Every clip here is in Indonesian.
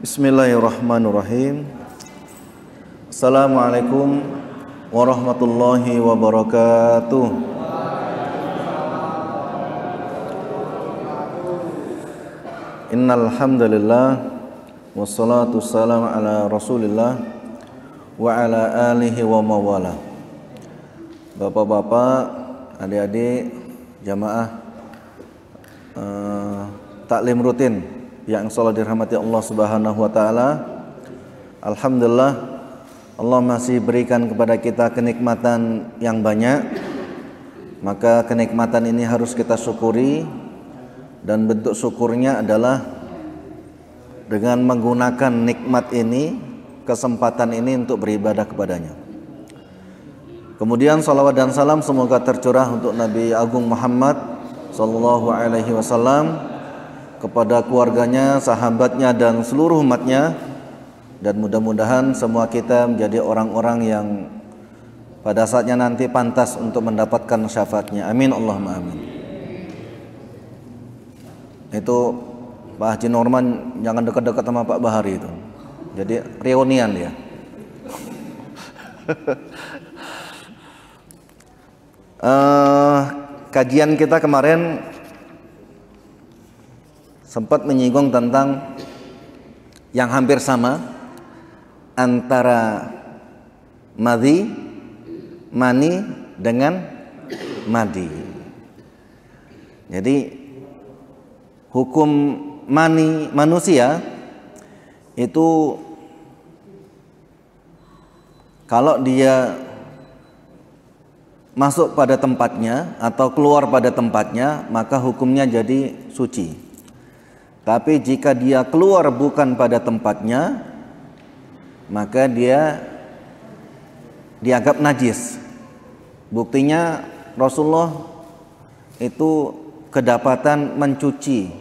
Bismillahirrahmanirrahim. Assalamualaikum warahmatullahi wabarakatuh. Innal hamdalillah wassalatu wassalamu ala Rasulillah wa ala alihi wa mawala. Bapak-bapak, adik-adik, jamaah taklim rutin yang insyaallah dirahmati Allah Subhanahu wa taala. Alhamdulillah, Allah masih berikan kepada kita kenikmatan yang banyak. Maka kenikmatan ini harus kita syukuri, dan bentuk syukurnya adalah dengan menggunakan nikmat ini, kesempatan ini untuk beribadah kepadanya. Kemudian salawat dan salam semoga tercurah untuk Nabi Agung Muhammad sallallahu alaihi wasallam, kepada keluarganya, sahabatnya, dan seluruh umatnya. Dan mudah-mudahan semua kita menjadi orang-orang yang pada saatnya nanti pantas untuk mendapatkan syafaatnya. Amin Allahumma amin. Itu Pak Haji Norman jangan dekat-dekat sama Pak Bahari itu. Jadi reunian dia. Kajian kita kemarin sempat menyinggung tentang yang hampir sama antara madhi, mani dengan madi. Jadi hukum mani manusia itu kalau dia masuk pada tempatnya atau keluar pada tempatnya, maka hukumnya jadi suci. Tapi jika dia keluar bukan pada tempatnya, maka dia dianggap najis. Buktinya Rasulullah itu kedapatan mencuci.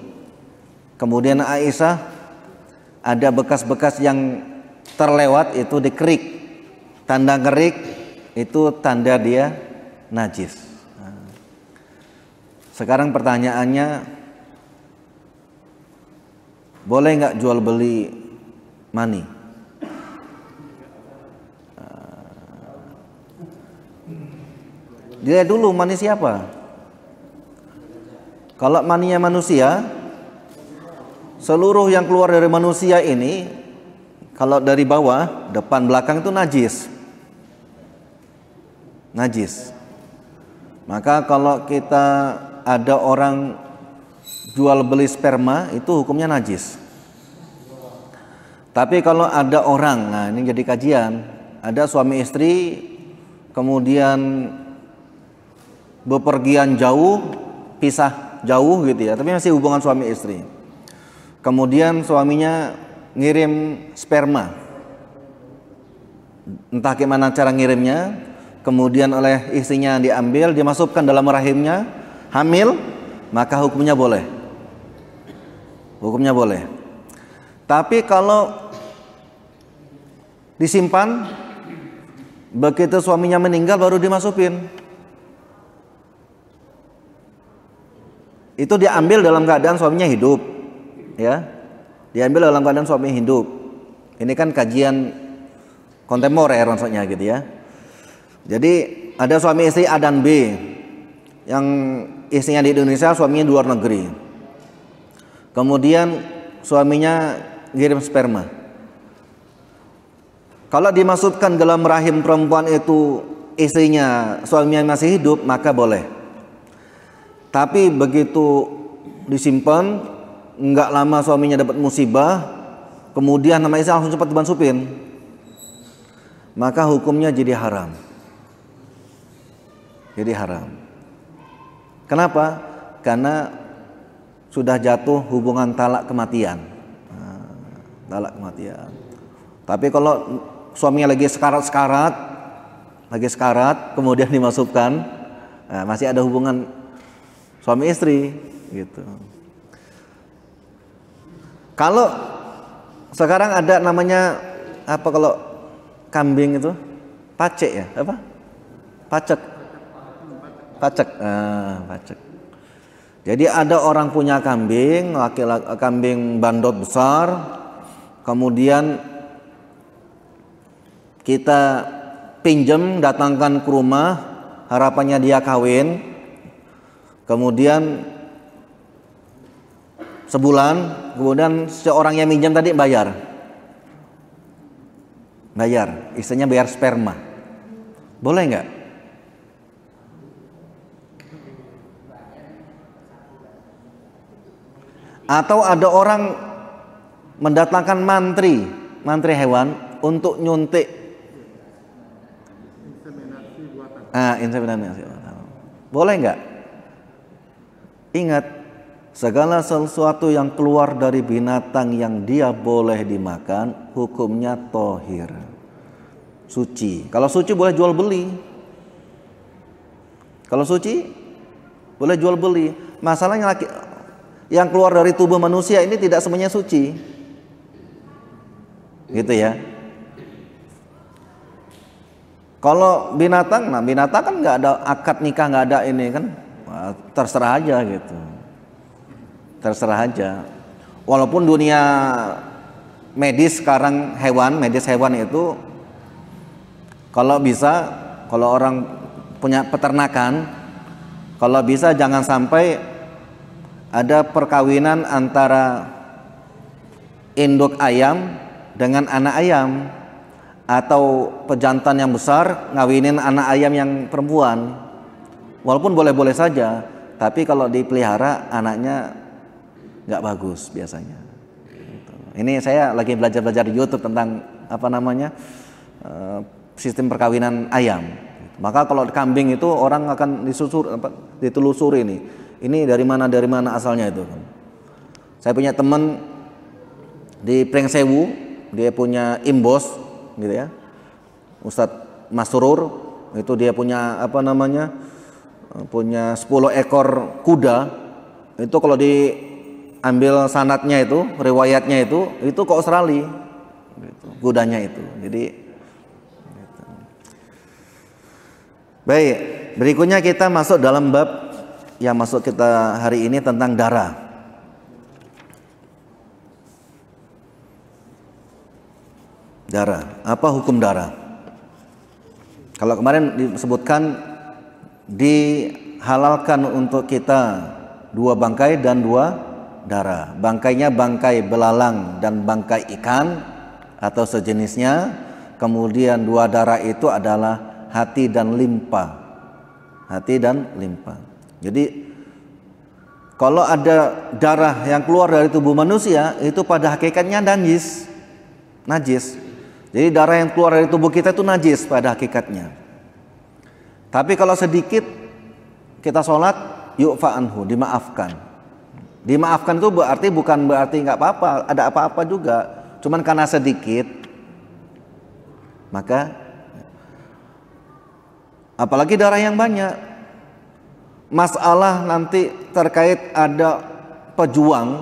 Kemudian Aisyah ada bekas-bekas yang terlewat, itu dikerik. Tanda kerik itu tanda dia najis. Sekarang pertanyaannya, boleh nggak jual beli mani? Dilihat dulu mani siapa. Kalau maninya manusia, seluruh yang keluar dari manusia ini, kalau dari bawah, depan, belakang itu najis. Maka kalau kita ada orang jual beli sperma, itu hukumnya najis. Tapi kalau ada orang, nah ini jadi kajian, ada suami istri kemudian bepergian jauh, pisah jauh gitu ya, tapi masih hubungan suami istri. Kemudian suaminya ngirim sperma, entah gimana cara ngirimnya, kemudian oleh istrinya diambil, dimasukkan dalam rahimnya, hamil, maka hukumnya boleh. Hukumnya boleh. Tapi kalau disimpan, begitu suaminya meninggal baru dimasukin, itu diambil dalam keadaan suaminya hidup, ya, diambil dalam keadaan suami hidup. Ini kan kajian kontemporer maksudnya gitu ya. Jadi ada suami istri A dan B, yang istrinya di Indonesia, suaminya di luar negeri. Kemudian suaminya ngirim sperma. Kalau dimasukkan dalam rahim perempuan itu istrinya, suaminya masih hidup, maka boleh. Tapi begitu disimpan, nggak lama suaminya dapat musibah, kemudian nama istri langsung cepat dibansupin, maka hukumnya jadi haram. Jadi haram. Kenapa? Karena sudah jatuh hubungan talak kematian. Talak kematian. Tapi kalau suaminya lagi sekarat, kemudian dimasukkan, nah, masih ada hubungan suami istri, gitu. Kalau sekarang ada namanya apa, kalau kambing itu pacek ya, apa? Pacek. Jadi ada orang punya kambing, kambing bandot besar, kemudian kita pinjam, datangkan ke rumah, harapannya dia kawin, kemudian sebulan, kemudian seorang yang minjam tadi bayar, istilahnya bayar sperma, boleh nggak? Atau ada orang mendatangkan mantri hewan untuk nyuntik inseminasi buatan. Boleh nggak? Ingat, segala sesuatu yang keluar dari binatang yang dia boleh dimakan, hukumnya tohir, suci. Kalau suci boleh jual beli. Kalau suci boleh jual beli. Masalahnya yang keluar dari tubuh manusia ini tidak semuanya suci, gitu ya. Kalau binatang, binatang kan nggak ada akad nikah, nggak ada ini kan, terserah aja gitu, terserah aja. Walaupun dunia medis sekarang medis hewan itu, kalau bisa, kalau orang punya peternakan, kalau bisa jangan sampai ada perkawinan antara induk ayam dengan anak ayam, atau pejantan yang besar ngawinin anak ayam yang perempuan. Walaupun boleh-boleh saja, tapi kalau dipelihara anaknya nggak bagus biasanya. Ini saya lagi belajar di YouTube tentang sistem perkawinan ayam. Maka kalau kambing itu orang akan ditelusuri ini dari mana asalnya itu. Saya punya teman di Prengsewu, dia punya imbos gitu ya, Ustadz Masrur, itu dia punya punya 10 ekor kuda. Itu kalau diambil sanadnya itu, riwayatnya itu ke Australia gitu, kudanya itu. Jadi gitu. Baik, berikutnya kita masuk dalam bab yang masuk kita hari ini tentang darah. Darah, apa hukum darah? Kalau kemarin disebutkan dihalalkan untuk kita 2 bangkai dan 2 darah. Bangkainya bangkai belalang dan bangkai ikan atau sejenisnya. Kemudian 2 darah itu adalah hati dan limpa. Hati dan limpa. Jadi kalau ada darah yang keluar dari tubuh manusia, itu pada hakikatnya najis. Jadi darah yang keluar dari tubuh kita itu najis pada hakikatnya. Tapi kalau sedikit kita sholat, yu'fa anhu, dimaafkan. Dimaafkan itu bukan berarti nggak apa-apa, ada apa-apa juga. Cuman karena sedikit, maka apalagi darah yang banyak. Masalah nanti terkait ada pejuang,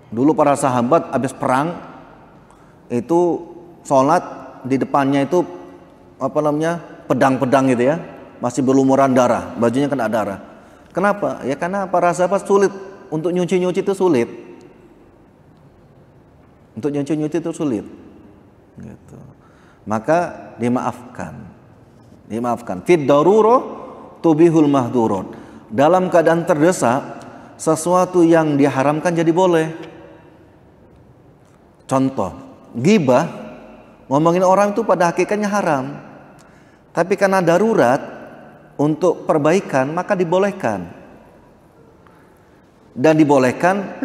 dulu para sahabat habis perang itu sholat di depannya itu pedang-pedang gitu ya, masih berlumuran darah, bajunya kena darah. Kenapa? Ya karena para sahabat sulit untuk nyuci itu sulit. Untuk nyuci itu sulit. Gitu. Maka dimaafkan. Fid daruro tubihul mahdurun. Dalam keadaan terdesak, sesuatu yang diharamkan jadi boleh. Contoh, ghibah, ngomongin orang itu pada hakikatnya haram. Tapi karena darurat untuk perbaikan, maka dibolehkan. Dan dibolehkan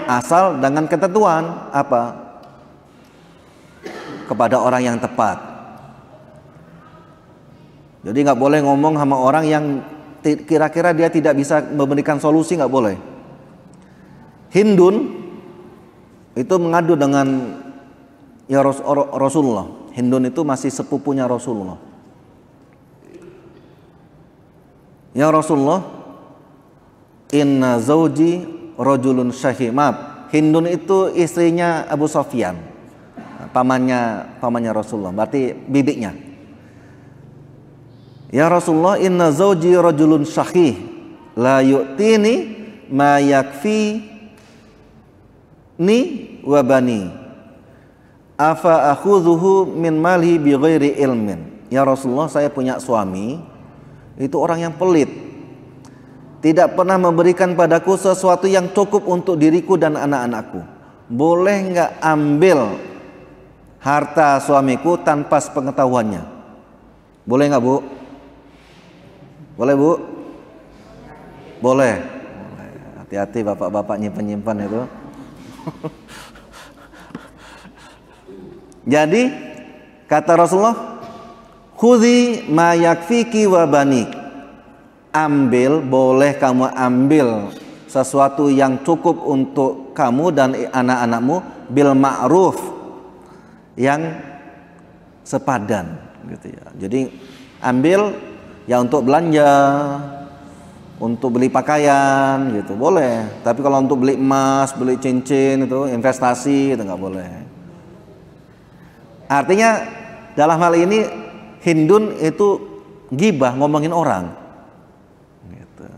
asal dengan ketentuan apa? Kepada orang yang tepat. Jadi nggak boleh ngomong sama orang yang kira-kira dia tidak bisa memberikan solusi, nggak boleh. Hindun itu mengadu dengan Rasulullah. Hindun itu masih sepupunya Rasulullah. Ya Rasulullah, inna zauji rajulun syahih. Maaf, Hindun itu istrinya Abu Sufyan, pamannya Rasulullah, berarti bibiknya. Ya Rasulullah, inna zauji rajulun syahih la yu'tini ma yakfi ni wa bani. afa akhudhuhu min mali bi ghairi ilmin. Ya Rasulullah, saya punya suami itu orang yang pelit, tidak pernah memberikan padaku sesuatu yang cukup untuk diriku dan anak-anakku. Boleh nggak ambil harta suamiku tanpa sepengetahuannya? Boleh nggak, Bu? Boleh, Bu? Boleh. Hati-hati bapak-bapak nyimpan-nyimpan itu. Jadi kata Rasulullah, khudhi ma yakfiki wa banik. Ambil, boleh kamu ambil sesuatu yang cukup untuk kamu dan anak-anakmu bil ma'ruf, yang sepadan gitu ya. Jadi ambil ya untuk belanja, untuk beli pakaian gitu boleh. Tapi kalau untuk beli emas, beli cincin itu investasi itu nggak boleh. Artinya dalam hal ini Hindun itu gibah, ngomongin orang gitu.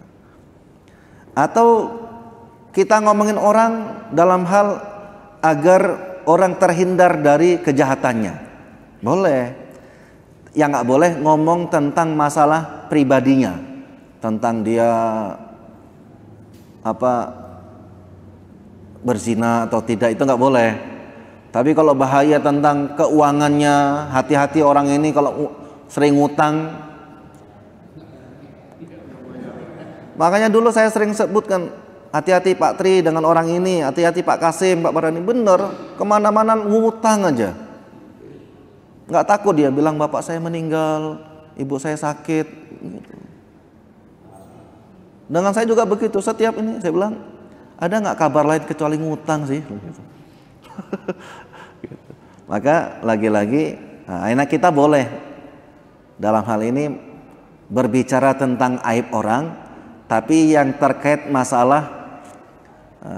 Atau kita ngomongin orang dalam hal agar orang terhindar dari kejahatannya, boleh. Yang nggak boleh ngomong tentang masalah pribadinya, tentang dia berzina atau tidak, itu nggak boleh. Tapi kalau bahaya tentang keuangannya, hati-hati orang ini kalau sering ngutang. Makanya dulu saya sering sebutkan, hati-hati Pak Tri dengan orang ini, hati-hati Pak Kasim, Pak Barani. Bener, kemana-mana ngutang aja. Nggak takut dia bilang bapak saya meninggal, ibu saya sakit. Dengan saya juga begitu, setiap ini saya bilang, ada nggak kabar lain kecuali ngutang sih? Maka lagi-lagi, enak kita boleh dalam hal ini berbicara tentang aib orang, tapi yang terkait masalah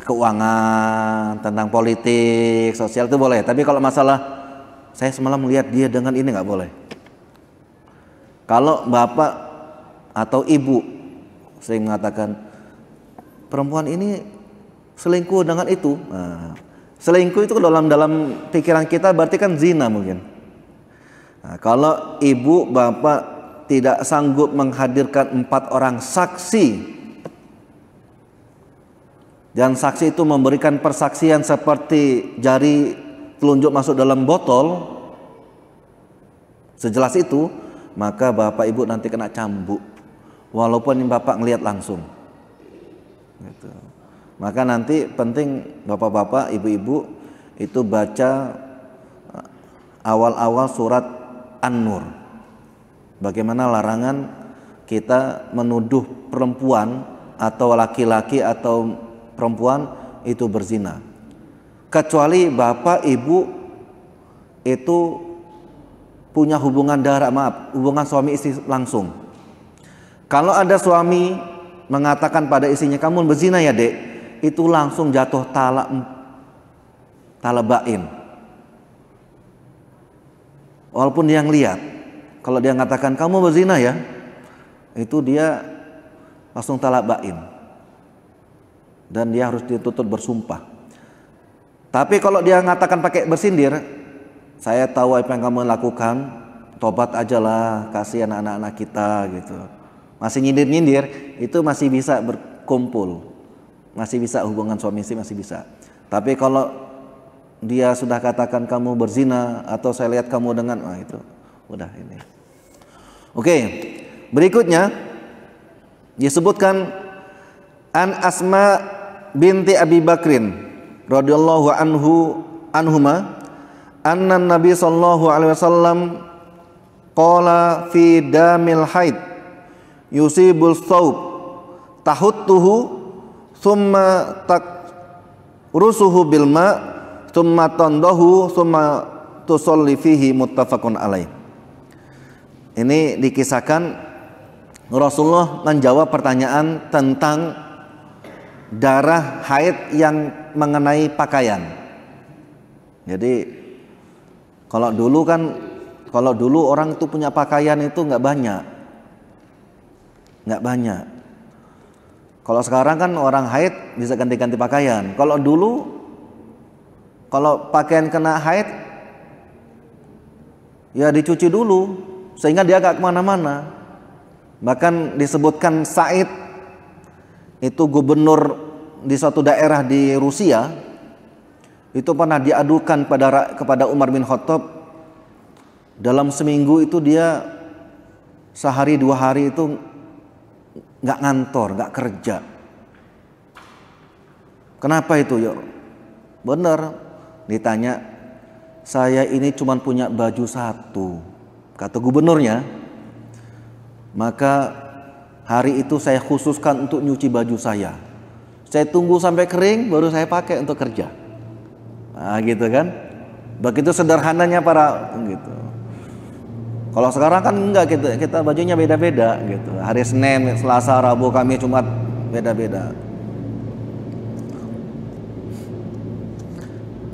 keuangan, tentang politik, sosial itu boleh. Tapi kalau masalah saya semalam melihat dia dengan ini, nggak boleh. Kalau bapak atau ibu sering mengatakan perempuan ini selingkuh dengan itu, selingkuh itu dalam pikiran kita berarti kan zina mungkin. Nah, kalau ibu bapak tidak sanggup menghadirkan 4 orang saksi, dan saksi itu memberikan persaksian seperti jari telunjuk masuk dalam botol, sejelas itu, maka bapak ibu nanti kena cambuk, walaupun bapak ngelihat langsung gitu. Maka nanti penting bapak-bapak, ibu-ibu itu baca awal-awal surat An-Nur, bagaimana larangan kita menuduh perempuan atau laki-laki atau perempuan itu berzina, kecuali bapak ibu itu punya hubungan darah, hubungan suami istri langsung. Kalau ada suami mengatakan pada istrinya, kamu berzina ya dek, itu langsung jatuh talak bain. Walaupun dia ngelihat, kalau dia mengatakan kamu berzina ya, itu dia langsung talak bain, dan dia harus dituntut bersumpah. Tapi kalau dia mengatakan pakai bersindir, saya tahu apa yang kamu lakukan, tobat aja lah, kasihan anak-anak kita gitu. Masih nyindir-nyindir, itu masih bisa berkumpul, masih bisa hubungan suami istri, masih bisa. Tapi kalau dia sudah katakan kamu berzina atau saya lihat kamu dengan, itu udah ini. Oke, berikutnya disebutkan an Asma binti Abi Bakrin radhiyallahu anhuma anna Nabi sallallahu alaihi wasallam qala fi damil haid yusibul thawb tahuttuhu thumma takrusuhu bil ma thumma tandahu thumma tusalli fihi, muttafaqun alaih. Ini dikisahkan Rasulullah menjawab pertanyaan tentang darah haid yang mengenai pakaian. Jadi kalau dulu orang itu punya pakaian itu nggak banyak. Kalau sekarang kan orang haid bisa ganti-ganti pakaian. Kalau dulu, kalau pakaian kena haid ya dicuci dulu sehingga dia gak kemana-mana. Bahkan disebutkan Said itu gubernur di suatu daerah di Rusia, itu pernah diadukan kepada Umar bin Khattab, dalam seminggu itu dia sehari 2 hari itu nggak ngantor, nggak kerja. Kenapa itu ya? Bener, ditanya, saya ini cuma punya baju satu, kata gubernurnya. Maka hari itu saya khususkan untuk nyuci baju saya. Saya tunggu sampai kering baru saya pakai untuk kerja. Nah, gitu kan? Begitu sederhananya para gitu. Kalau sekarang kan enggak, kita bajunya beda-beda gitu. Hari Senin, Selasa, Rabu, Kamis, Jumat beda-beda.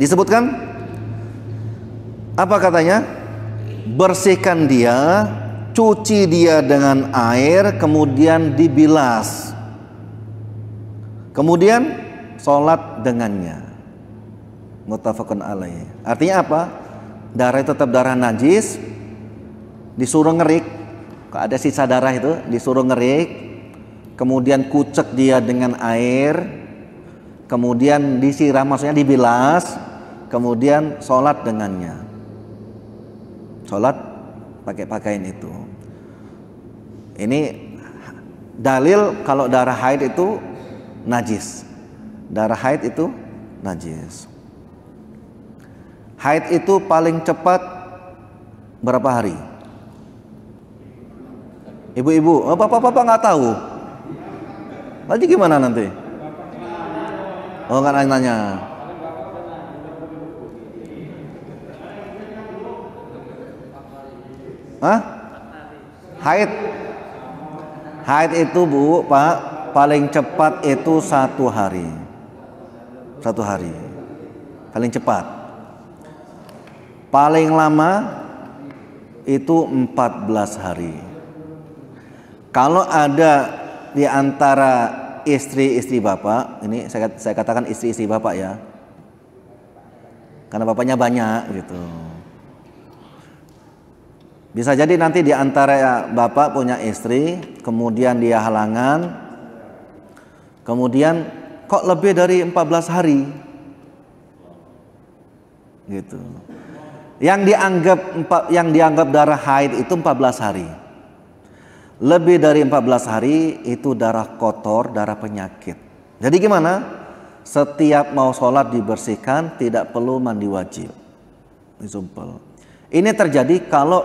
Disebutkan apa katanya? Bersihkan dia, cuci dia dengan air, kemudian dibilas. Kemudian sholat dengannya. Muttafaqun alaih. Artinya apa? Darah itu tetap darah najis, disuruh ngerik. Kalau ada sisa darah itu disuruh ngerik, kemudian kucek dia dengan air, kemudian disiram, maksudnya dibilas, kemudian sholat dengannya. Sholat pakai pakaian itu. Ini dalil kalau darah haid itu najis. Darah haid itu najis. Haid itu paling cepat berapa hari? Ibu-ibu, oh, bapak-bapak nggak tahu. Lagi gimana nanti? Oh, nggak nanya. Hah? Haid itu Bu, Pak, paling cepat itu 1 hari. 1 hari. Paling cepat. Paling lama itu 14 hari. Kalau ada di antara istri-istri Bapak, ini saya katakan istri-istri Bapak ya. Karena bapaknya banyak gitu. Bisa jadi nanti di antara Bapak punya istri, kemudian dia halangan, kemudian kok lebih dari 14 hari gitu. Yang dianggap darah haid itu 14 hari. Lebih dari 14 hari itu darah kotor, darah penyakit. Jadi gimana? Setiap mau sholat dibersihkan, tidak perlu mandi wajib. Ini terjadi kalau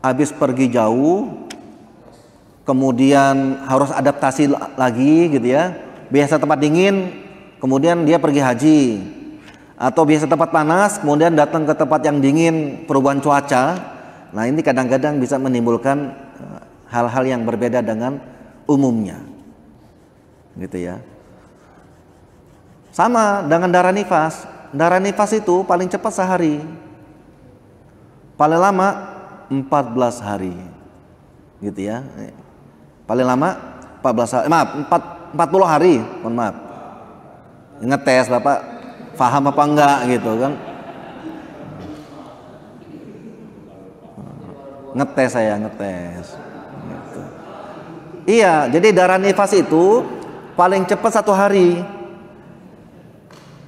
habis pergi jauh, kemudian harus adaptasi lagi gitu ya. Biasa tempat dingin, kemudian dia pergi haji. Atau biasa tempat panas, kemudian datang ke tempat yang dingin, perubahan cuaca. Nah, ini kadang-kadang bisa menimbulkan hal-hal yang berbeda dengan umumnya. Gitu ya. Sama dengan darah nifas. Darah nifas itu paling cepat sehari. Paling lama 14 hari. Gitu ya. Paling lama 14 hari. Maaf, 40 hari. Mohon maaf. Ngetes Bapak paham apa enggak gitu kan. Ngetes saya, ngetes gitu. Iya, jadi darah nifas itu paling cepat 1 hari.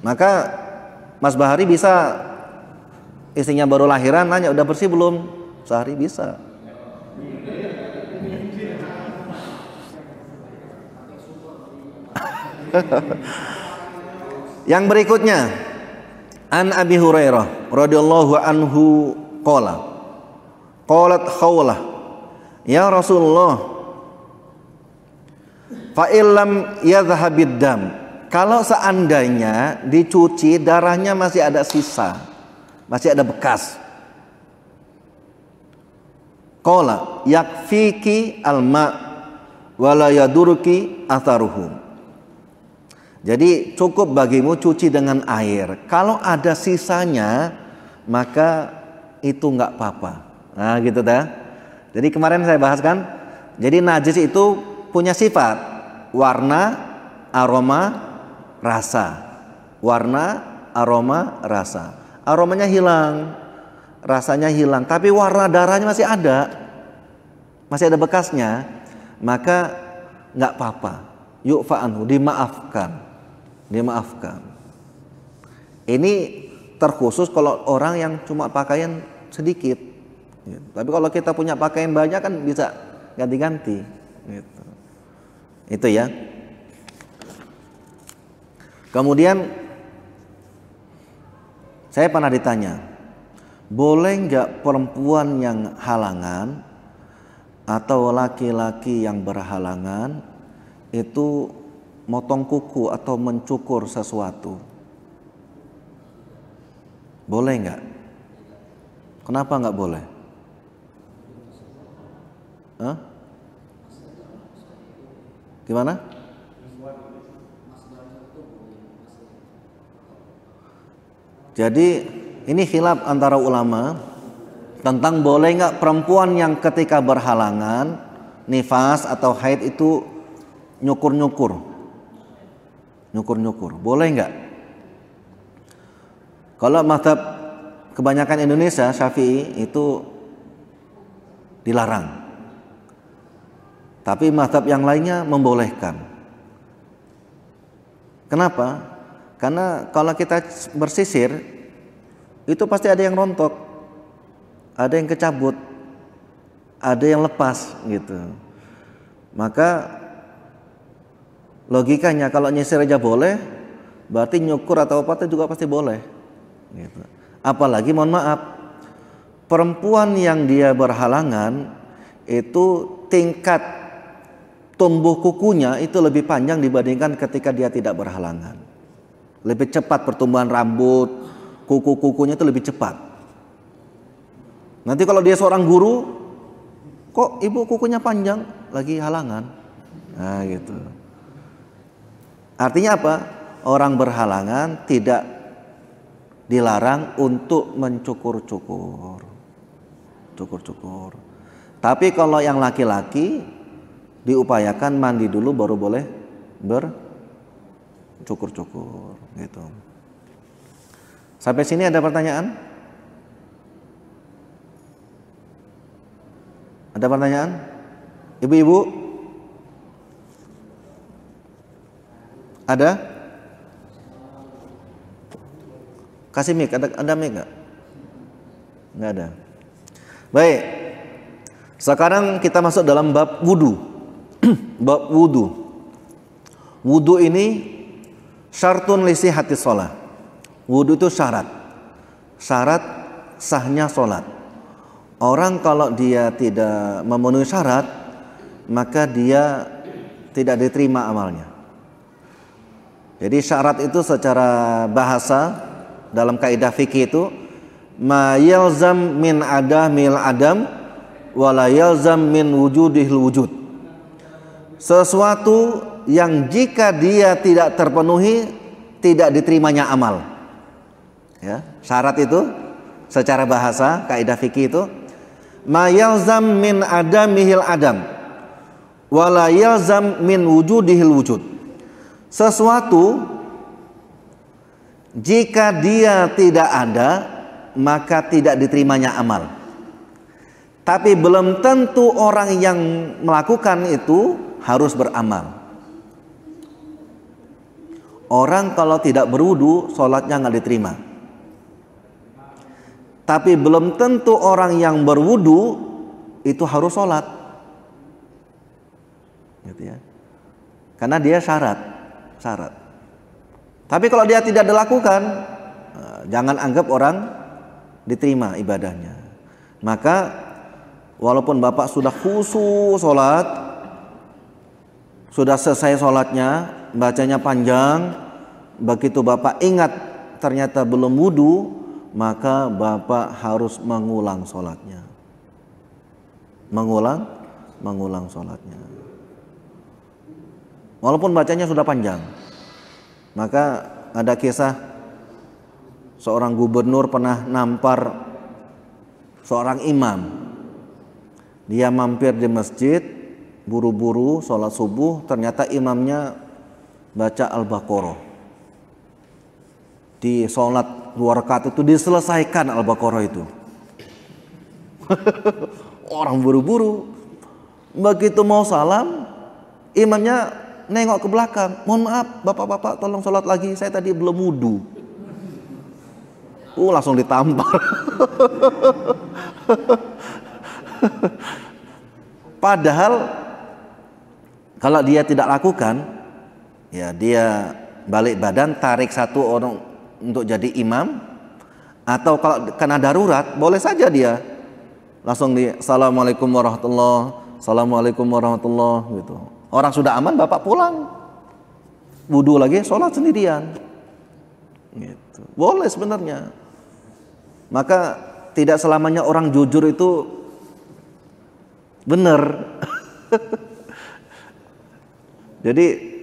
Maka Mas Bahari bisa, istrinya baru lahiran nanya udah bersih belum? Sehari bisa. Yang berikutnya, an Abi Hurairah radhiyallahu anhu qalat Khawlah, ya Rasulullah, fa illam yadhhabid dam, kalau seandainya dicuci darahnya masih ada sisa, masih ada bekas, qala yakfiki alma wala yadurki atharuhu. Jadi cukup bagimu cuci dengan air. Kalau ada sisanya, maka itu nggak apa-apa. Nah gitu dah. Jadi kemarin saya bahaskan, jadi najis itu punya sifat warna, aroma, rasa. Warna, aroma, rasa. Aromanya hilang, rasanya hilang, tapi warna darahnya masih ada bekasnya, maka nggak apa-apa, yu'fa anhu, dimaafkan. Ini terkhusus kalau orang yang cuma pakaian sedikit. Tapi kalau kita punya pakaian banyak kan bisa ganti-ganti. Gitu. Itu ya. Kemudian saya pernah ditanya, boleh nggak perempuan yang halangan atau laki-laki yang berhalangan itu motong kuku atau mencukur sesuatu? Boleh nggak? Kenapa nggak boleh? Hah? Gimana? Jadi ini khilaf antara ulama tentang boleh nggak perempuan yang ketika berhalangan nifas atau haid itu nyukur, boleh nggak? Kalau mazhab kebanyakan Indonesia Syafi'i itu dilarang, tapi mazhab yang lainnya membolehkan. Kenapa? Karena kalau kita bersisir itu pasti ada yang rontok, ada yang kecabut, ada yang lepas gitu. Maka logikanya kalau nyisir aja boleh, berarti nyukur atau apa juga pasti boleh gitu. Apalagi mohon maaf, perempuan yang dia berhalangan itu tingkat tumbuh kukunya itu lebih panjang dibandingkan ketika dia tidak berhalangan. Lebih cepat pertumbuhan rambut, kuku-kukunya itu lebih cepat. Nanti kalau dia seorang guru, kok ibu kukunya panjang, lagi halangan. Nah gitu. Artinya apa? Orang berhalangan tidak dilarang untuk mencukur-cukur. Tapi kalau yang laki-laki diupayakan mandi dulu baru boleh bercukur-cukur gitu. Sampai sini ada pertanyaan? Ada pertanyaan? Ibu-ibu? Ada? Kasih mic, ada mic nggak? Nggak ada. Baik. Sekarang kita masuk dalam bab wudu. Bab wudu. Wudu ini syartun li sihhatis shalah. Wudu itu syarat sahnya sholat. Orang kalau dia tidak memenuhi syarat, maka dia tidak diterima amalnya. Jadi syarat itu secara bahasa dalam kaidah fikih itu ma yalzam min adamil adam wa la yalzam min wujudihil wujud. Sesuatu yang jika dia tidak terpenuhi tidak diterimanya amal. Ya, syarat itu secara bahasa kaidah fikih itu ma yalzam min adamihil adam wa la yalzam min wujudihil wujud. Sesuatu jika dia tidak ada maka tidak diterimanya amal. Tapi belum tentu orang yang melakukan itu harus beramal. Orang kalau tidak berwudu sholatnya nggak diterima. Tapi belum tentu orang yang berwudu itu harus sholat, gitu ya. Karena dia syarat. Tapi kalau dia tidak dilakukan, jangan anggap orang diterima ibadahnya. Maka walaupun bapak sudah khusyuk sholat, sudah selesai sholatnya, bacanya panjang, begitu bapak ingat ternyata belum wudu, maka bapak harus mengulang sholatnya. Mengulang sholatnya. Walaupun bacanya sudah panjang. Maka ada kisah seorang gubernur pernah nampar seorang imam. Dia mampir di masjid, buru-buru sholat subuh, ternyata imamnya baca Al-Baqarah. Di sholat 2 rakaat itu diselesaikan Al-Baqarah itu. Orang buru-buru. Begitu mau salam, imamnya nengok ke belakang. Mohon maaf, bapak-bapak tolong sholat lagi, saya tadi belum wudu. Langsung ditampar. Padahal kalau dia tidak lakukan, ya dia balik badan, tarik satu orang untuk jadi imam, atau kalau kena darurat, boleh saja dia langsung di Assalamualaikum warahmatullah, Assalamualaikum warahmatullah gitu. Orang sudah aman, bapak pulang, wudu lagi, sholat sendirian. Gitu. Boleh sebenarnya. Maka tidak selamanya orang jujur itu benar. Jadi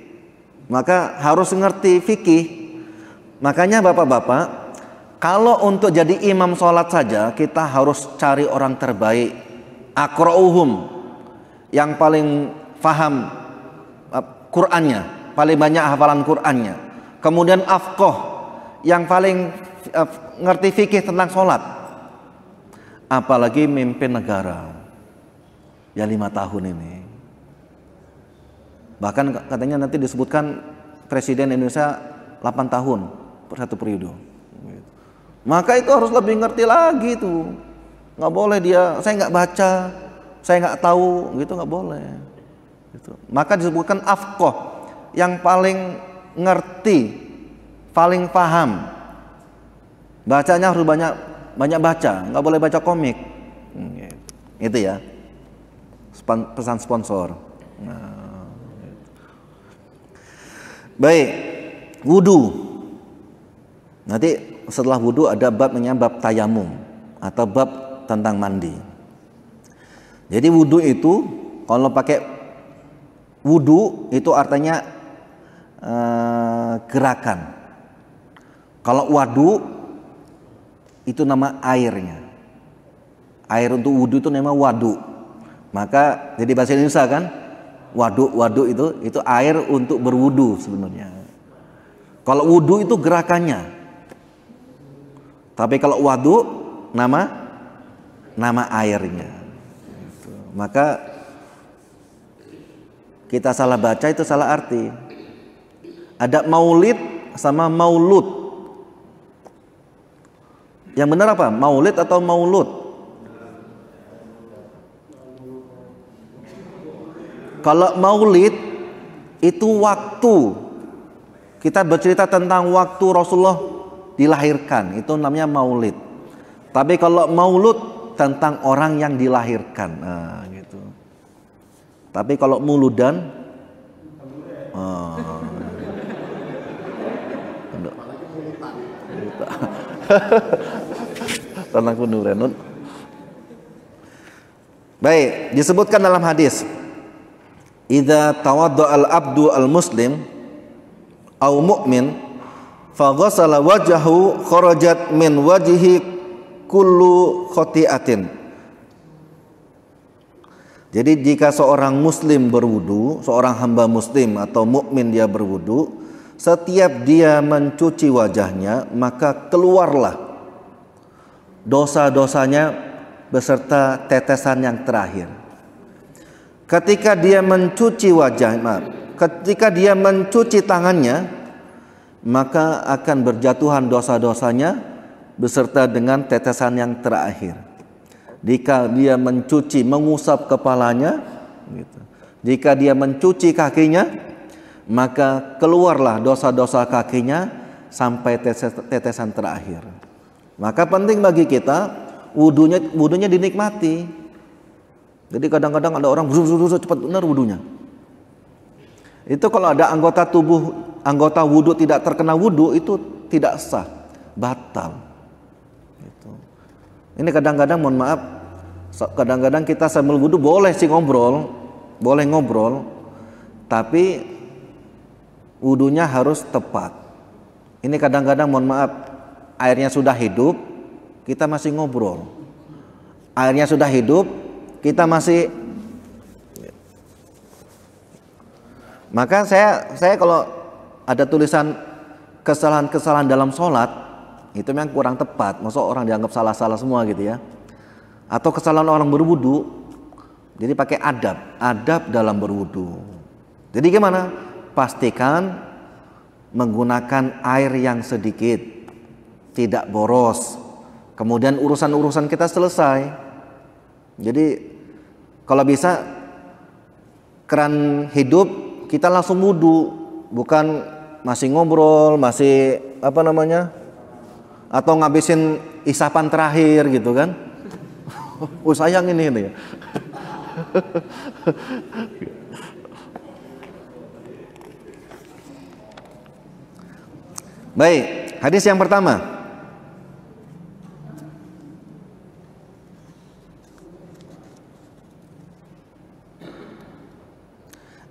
maka harus ngerti fikih. Makanya bapak-bapak, kalau untuk jadi imam sholat saja kita harus cari orang terbaik, aqra'uhum, yang paling faham Qur'annya, paling banyak hafalan Qur'annya. Kemudian afqah, yang paling ngerti fikih tentang sholat. Apalagi mimpin negara ya 5 tahun ini. Bahkan katanya nanti disebutkan Presiden Indonesia 8 tahun per satu periode. Maka itu harus lebih ngerti lagi tuh. Nggak boleh dia, saya nggak baca, saya nggak tahu, gitu nggak boleh. Gitu. Maka disebutkan afqah, yang paling ngerti, paling paham. Bacanya harus banyak baca, nggak boleh baca komik. Itu ya pesan sponsor. Nah. Baik, wudu. Nanti setelah wudu ada bab namanya bab tayamum atau bab tentang mandi. Jadi wudu itu kalau pakai wudu itu artinya gerakan. Kalau wadu itu nama airnya. Air untuk wudu itu nama wadu. Maka jadi bahasa Indonesia kan? Wadu itu air untuk berwudu sebenarnya. Kalau wudu itu gerakannya. Tapi kalau wadu nama airnya. Maka kita salah baca itu salah arti. Ada maulid sama maulud. Yang benar apa? Maulid atau maulud? Kalau maulid itu waktu kita bercerita tentang waktu Rasulullah dilahirkan, itu namanya maulid. Tapi kalau maulud tentang orang yang dilahirkan, nah, gitu. Tapi kalau muludan, tentang kunuren. Baik, disebutkan dalam hadis. Idza tawadda al-abdu al-muslim au mu'min fa ghassala wajhahu kharajat min wajhi kullu khati'atin. Jadi jika seorang muslim berwudu, seorang hamba muslim atau mukmin dia berwudu, setiap dia mencuci wajahnya maka keluarlah dosa-dosanya beserta tetesan yang terakhir. Ketika dia mencuci ketika dia mencuci tangannya, maka akan berjatuhan dosa-dosanya beserta dengan tetesan yang terakhir. Jika dia mengusap kepalanya, gitu. Jika dia mencuci kakinya, maka keluarlah dosa-dosa kakinya sampai tetesan terakhir. Maka penting bagi kita wudunya dinikmati. Jadi kadang-kadang ada orang cepat benar wudunya. Itu kalau ada anggota wudu tidak terkena wudu itu tidak sah, batal. Gitu. Ini kadang-kadang mohon maaf, kadang-kadang kita sambil wudu boleh sih ngobrol, tapi wudunya harus tepat. Ini kadang-kadang mohon maaf, airnya sudah hidup, kita masih ngobrol. Airnya sudah hidup, kita masih. Maka saya kalau ada tulisan kesalahan-kesalahan dalam sholat, itu memang kurang tepat. Maksud orang dianggap salah-salah semua gitu ya. atau kesalahan orang berwudu. Jadi pakai adab dalam berwudu. Jadi gimana? Pastikan menggunakan air yang sedikit, tidak boros. Kemudian urusan-urusan kita selesai. Jadi kalau bisa keran hidup kita langsung wudu, bukan masih ngobrol, masih atau ngabisin isapan terakhir gitu kan. Oh sayang ini ya. Baik, hadis yang pertama.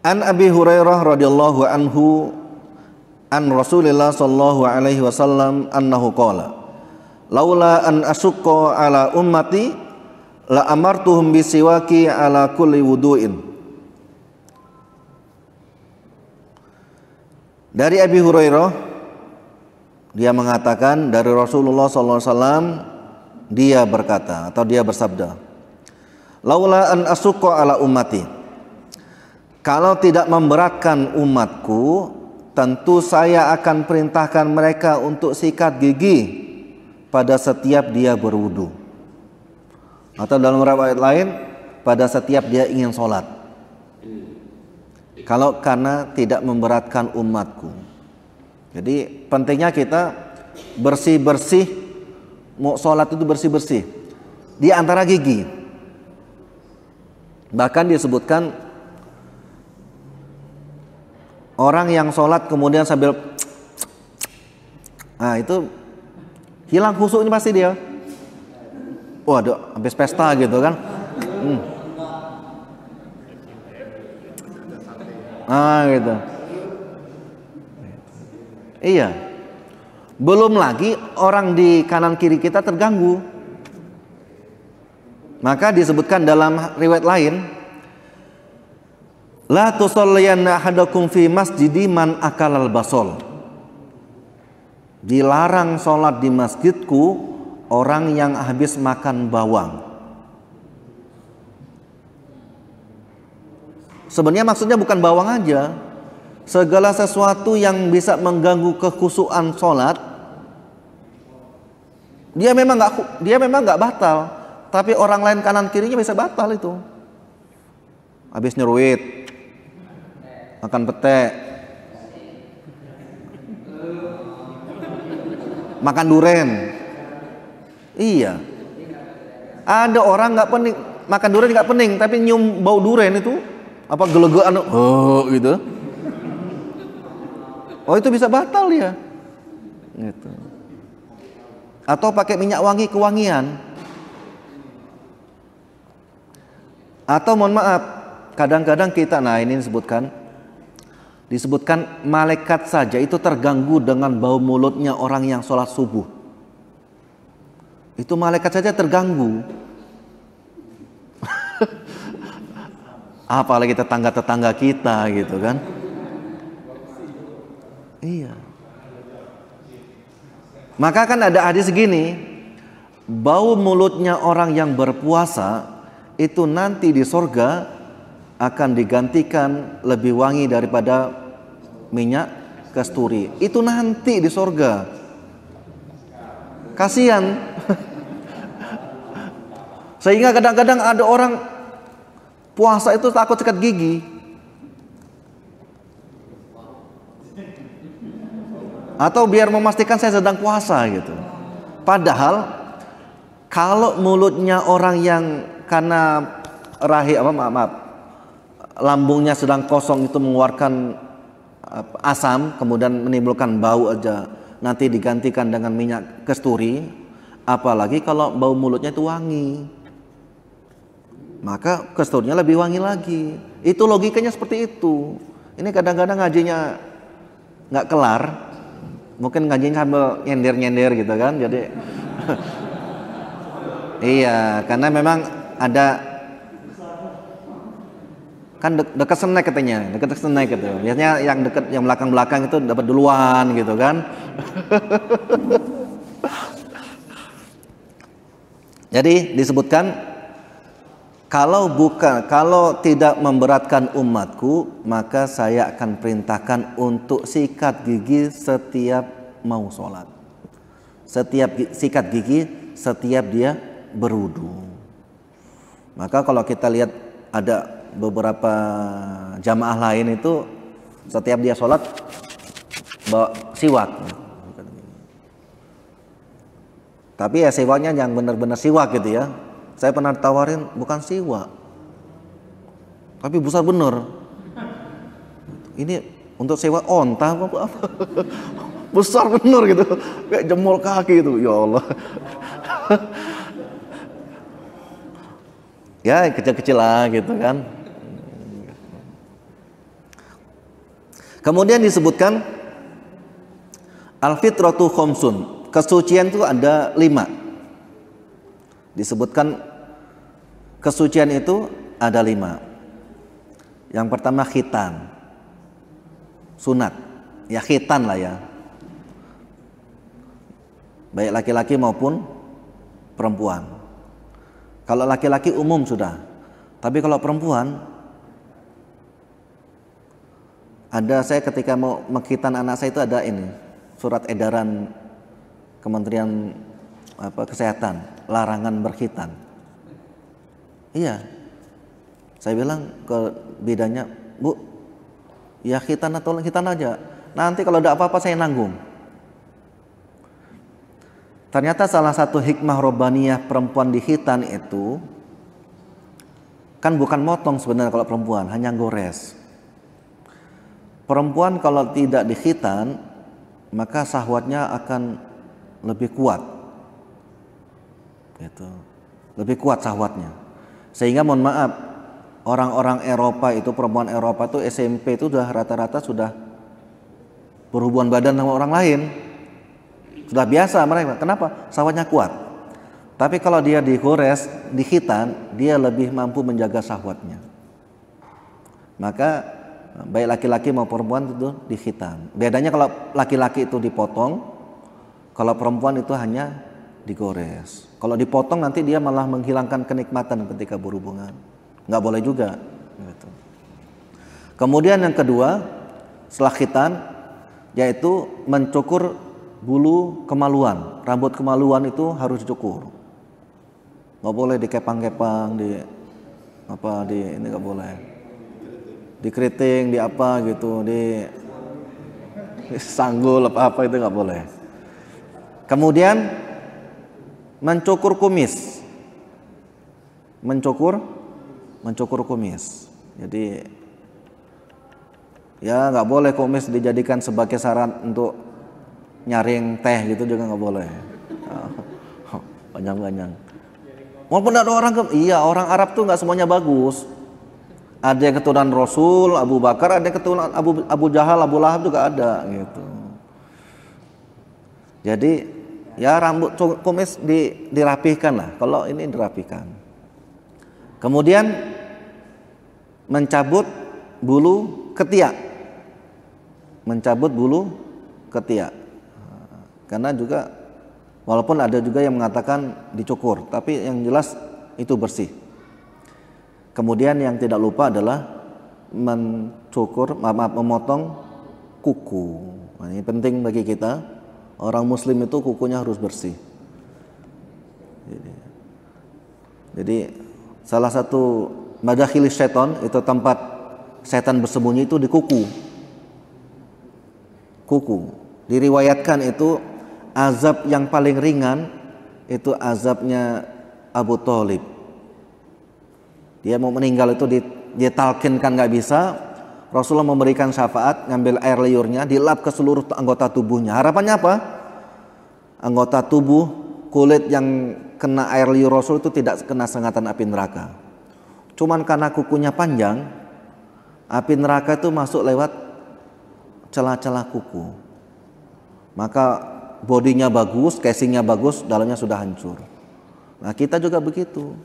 An Abi Hurairah radhiyallahu anhu an Rasulillah sallallahu alaihi wasallam annahu qala laula an asyqa ala ummati la amartuhum bisiwaki ala kulli wudu'in. Dari Abi Hurairah, dia mengatakan dari Rasulullah sallallahu alaihi wasallam, dia berkata atau dia bersabda, laula an asyqa ala ummati, kalau tidak memberatkan umatku, tentu saya akan perintahkan mereka untuk sikat gigi pada setiap dia berwudu. Atau dalam riwayat lain, pada setiap dia ingin sholat. Kalau karena tidak memberatkan umatku. Jadi pentingnya kita bersih-bersih, mau sholat itu bersih-bersih di antara gigi. Bahkan disebutkan orang yang sholat kemudian sambil itu hilang khusyuk ini pasti dia. Waduh, habis pesta gitu kan. Gitu. Iya. Belum lagi orang di kanan kiri kita terganggu. Maka disebutkan dalam riwayat lain, la tusalliyanna ahadakum fi masjidi man akalal basol. Dilarang sholat di masjidku orang yang habis makan bawang. Sebenarnya maksudnya bukan bawang aja, segala sesuatu yang bisa mengganggu kekhusyuan sholat, dia memang nggak batal, tapi orang lain kanan kirinya bisa batal itu. Habis nyeruit, makan pete, makan duren. Iya, ada orang nggak pening makan duren nggak pening, tapi nyium bau duren itu apa gelegean, gitu. Oh itu bisa batal ya, gitu. Atau pakai minyak wangi kewangian. Atau mohon maaf, kadang-kadang kita, ini disebutkan malaikat saja itu terganggu dengan bau mulutnya orang yang sholat subuh. Itu malaikat saja terganggu. Apalagi tetangga-tetangga kita gitu kan. Iya. Maka kan ada hadis gini, bau mulutnya orang yang berpuasa itu nanti di sorga akan digantikan lebih wangi daripada minyak kasturi. Itu nanti di sorga. Kasihan. Sehingga kadang-kadang ada orang puasa itu takut sikat gigi. Atau biar memastikan saya sedang puasa gitu. Padahal kalau mulutnya orang yang karena lambungnya sedang kosong itu mengeluarkan asam, kemudian menimbulkan bau aja, nanti digantikan dengan minyak kasturi, apalagi kalau bau mulutnya itu wangi, maka kasturinya lebih wangi lagi. Itu logikanya seperti itu. Ini kadang-kadang ngajinya nggak kelar, mungkin ngajinya sambil nyender-nyender gitu kan, jadi iya, karena memang ada kan dekat snack katanya, dekat snack gitu. Biasanya yang dekat, yang belakang-belakang itu dapat duluan gitu kan. Jadi disebutkan Kalau tidak memberatkan umatku, maka saya akan perintahkan untuk sikat gigi setiap mau sholat. Sikat gigi setiap dia berwudu. Maka kalau kita lihat ada beberapa jamaah lain itu setiap dia sholat bawa siwak. Tapi ya siwaknya yang benar-benar siwak gitu ya. Saya pernah tawarin bukan siwak, tapi besar bener. Ini untuk siwak onta apa? Besar bener gitu, kayak jempol kaki itu. Ya Allah. Ya kecil-kecil lah gitu kan. Kemudian disebutkan al-fitratu khamsun. Kesucian itu ada 5. Disebutkan kesucian itu ada 5. Yang pertama khitan, sunat. Ya khitan lah ya. Baik laki-laki maupun perempuan. Kalau laki-laki umum sudah. Tapi kalau perempuan, ada saya ketika mau mengkhitan anak saya itu ada ini, surat edaran Kementerian Kesehatan, larangan berkhitan. Iya. Saya bilang ke bidannya, "Bu, ya khitan atau khitan aja. Nanti kalau ada apa-apa saya nanggung." Ternyata salah satu hikmah robbaniyah perempuan di khitan itu kan bukan motong sebenarnya kalau perempuan, hanya gores. Perempuan kalau tidak di khitan, maka syahwatnya akan lebih kuat. Gitu. Lebih kuat syahwatnya. Sehingga mohon maaf, orang-orang Eropa itu, perempuan Eropa itu SMP itu sudah rata-rata sudah berhubungan badan sama orang lain. Sudah biasa mereka. Kenapa? Syahwatnya kuat. Tapi kalau dia digores, di khitan, dia lebih mampu menjaga syahwatnya. Maka baik laki-laki maupun perempuan itu di khitan. Bedanya kalau laki-laki itu dipotong, kalau perempuan itu hanya digores. Kalau dipotong nanti dia malah menghilangkan kenikmatan ketika berhubungan. Nggak boleh juga. Gitu. Kemudian yang kedua, setelah khitan, yaitu mencukur bulu kemaluan. Rambut kemaluan itu harus dicukur. Nggak boleh dikepang-kepang, ini nggak boleh. Dikeriting, di apa gitu, di sanggul apa itu nggak boleh. Kemudian mencukur kumis, mencukur kumis. Jadi ya nggak boleh kumis dijadikan sebagai syarat untuk nyaring teh gitu juga nggak boleh. Panjang-panjang. Walaupun ada orang Arab tuh nggak semuanya bagus. Ada yang keturunan Rasul, Abu Bakar, ada yang keturunan Abu Jahal, Abu Lahab juga ada gitu. Jadi ya rambut kumis dirapihkan lah. Kalau ini dirapihkan. Kemudian mencabut bulu ketiak. Karena juga walaupun ada juga yang mengatakan dicukur, tapi yang jelas itu bersih. Kemudian yang tidak lupa adalah memotong kuku. Nah, ini penting bagi kita. Orang muslim itu kukunya harus bersih. Jadi salah satu madakhil syaitan, itu tempat setan bersembunyi itu di kuku. Diriwayatkan itu azab yang paling ringan itu azabnya Abu Thalib. Dia mau meninggal itu ditalkinkan nggak bisa. Rasulullah memberikan syafaat, ngambil air liurnya, dilap ke seluruh anggota tubuhnya. Harapannya apa? Anggota tubuh, kulit yang kena air liur Rasul itu tidak kena sengatan api neraka. Cuman karena kukunya panjang, api neraka itu masuk lewat celah-celah kuku. Maka bodinya bagus, casingnya bagus, dalamnya sudah hancur. Nah kita juga begitu.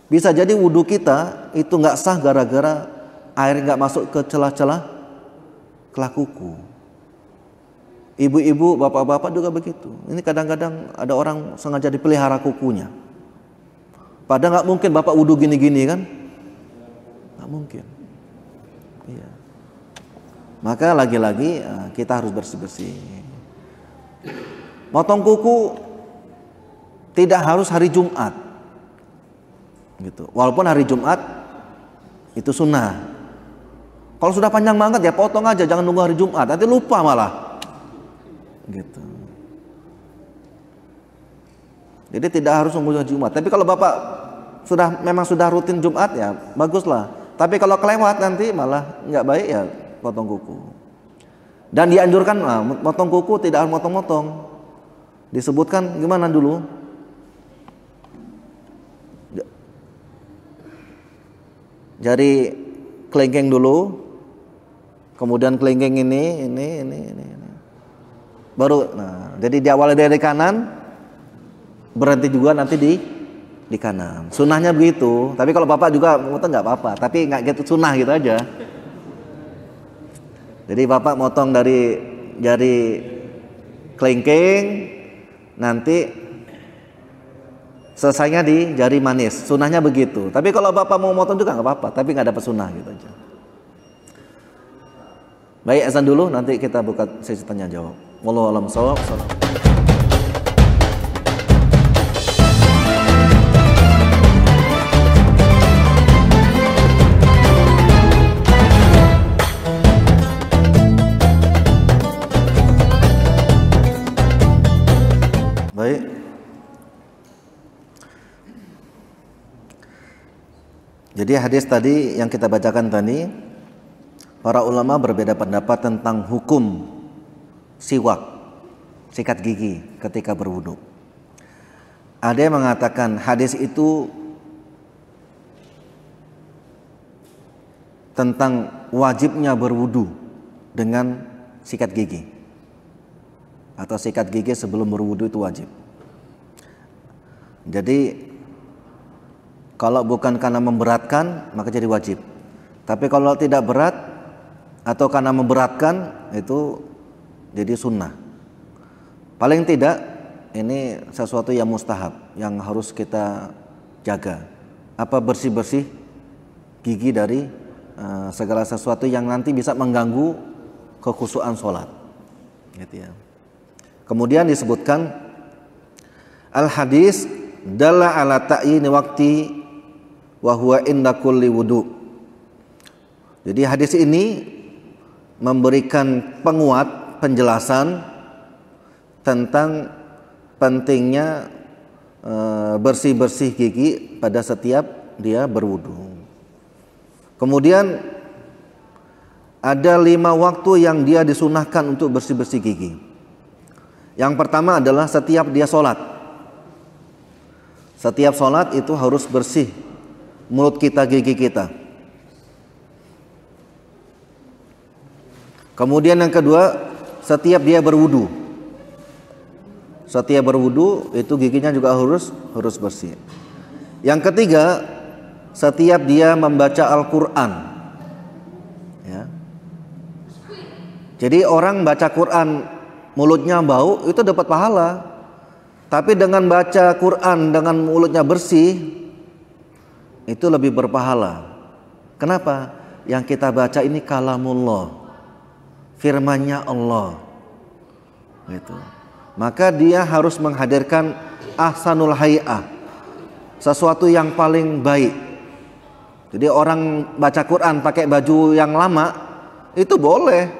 Bisa jadi wudhu kita itu nggak sah gara-gara air nggak masuk ke celah-celah kuku. Ibu-ibu, bapak-bapak juga begitu. Ini kadang-kadang ada orang sengaja dipelihara kukunya. Padahal nggak mungkin bapak wudhu gini-gini kan, nggak mungkin. Iya. Maka lagi-lagi kita harus bersih-bersih. Motong kuku tidak harus hari Jumat, gitu. Walaupun hari Jumat itu sunnah. Kalau sudah panjang banget ya potong aja, jangan nunggu hari Jumat, nanti lupa malah, gitu. Jadi tidak harus nunggu hari Jumat. Tapi kalau bapak memang sudah rutin Jumat ya baguslah. Tapi kalau kelewat nanti malah nggak baik ya potong kuku. Dan dianjurkan potong kuku tidak harus motong-motong. Disebutkan gimana dulu? Jari kelingking dulu, kemudian kelingking ini. Baru, jadi diawali dari kanan, berhenti juga nanti di kanan. Sunnahnya begitu. Tapi kalau bapak juga motong nggak apa-apa. Tapi nggak gitu sunnah gitu aja. Jadi bapak motong dari jari kelingking, nanti selesainya di jari manis. Sunnahnya begitu. Tapi kalau bapak mau motong juga nggak apa-apa. Tapi nggak dapat sunnah gitu aja. Baik, azan dulu. Nanti kita buka sesi tanya jawab. Wallahu a'lam bishawab. Baik. Jadi hadis tadi yang kita bacakan tadi, para ulama berbeda pendapat tentang hukum siwak, sikat gigi ketika berwudu. Ada yang mengatakan hadis itu tentang wajibnya berwudu dengan sikat gigi, atau sikat gigi sebelum berwudu itu wajib. Jadi kalau bukan karena memberatkan maka jadi wajib. Tapi kalau tidak berat atau karena memberatkan itu jadi sunnah. Paling tidak ini sesuatu yang mustahab yang harus kita jaga. Apa bersih-bersih gigi dari segala sesuatu yang nanti bisa mengganggu kekhusyuan sholat. Gitu ya. Kemudian disebutkan al-hadis dalla ala ta'yini waqti wa huwa inda kulli wudu. Jadi hadis ini memberikan penguat penjelasan tentang pentingnya bersih-bersih gigi pada setiap dia berwudu. Kemudian ada 5 waktu yang dia disunahkan untuk bersih-bersih gigi. Yang pertama adalah setiap dia sholat. Setiap sholat itu harus bersih mulut kita, gigi kita. Kemudian yang kedua, setiap dia berwudu. Setiap berwudu itu giginya juga harus bersih. Yang ketiga, setiap dia membaca Al-Quran. Ya. Jadi orang baca Quran mulutnya bau itu dapat pahala. Tapi dengan baca Quran dengan mulutnya bersih itu lebih berpahala. Kenapa? Yang kita baca ini kalamullah, firman-Nya Allah. Gitu. Maka dia harus menghadirkan ahsanul hay'ah, sesuatu yang paling baik. Jadi orang baca Quran pakai baju yang lama itu boleh,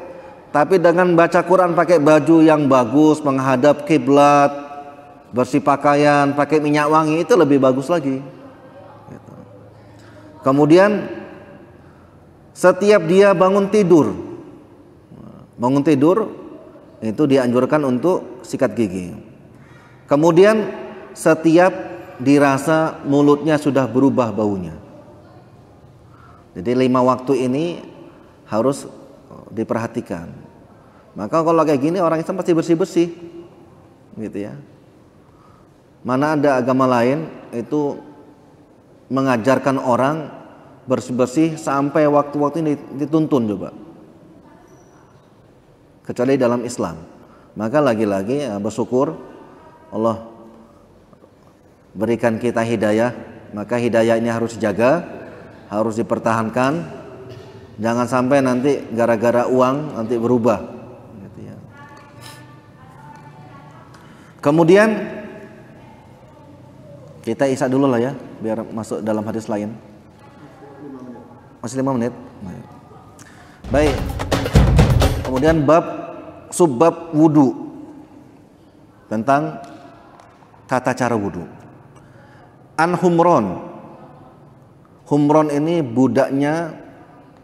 tapi dengan baca Quran pakai baju yang bagus, menghadap kiblat, bersih pakaian, pakai minyak wangi itu lebih bagus lagi. Gitu. Kemudian setiap dia bangun tidur itu dianjurkan untuk sikat gigi. Kemudian setiap dirasa mulutnya sudah berubah baunya. Jadi 5 waktu ini harus diperhatikan. Maka kalau kayak gini orang Islam pasti bersih-bersih, gitu ya. Mana ada agama lain itu mengajarkan orang bersih-bersih sampai waktu-waktu ini dituntun coba. Kecuali dalam Islam. Maka lagi-lagi bersyukur Allah berikan kita hidayah Maka hidayah ini harus dijaga, harus dipertahankan. Jangan sampai nanti gara-gara uang nanti berubah gitu ya. Kemudian kita isya dulu lah ya, biar masuk dalam hadis lain. Masih 5 menit. Baik. Kemudian subbab wudu, tentang tata cara wudu. An Humron. Humron ini budaknya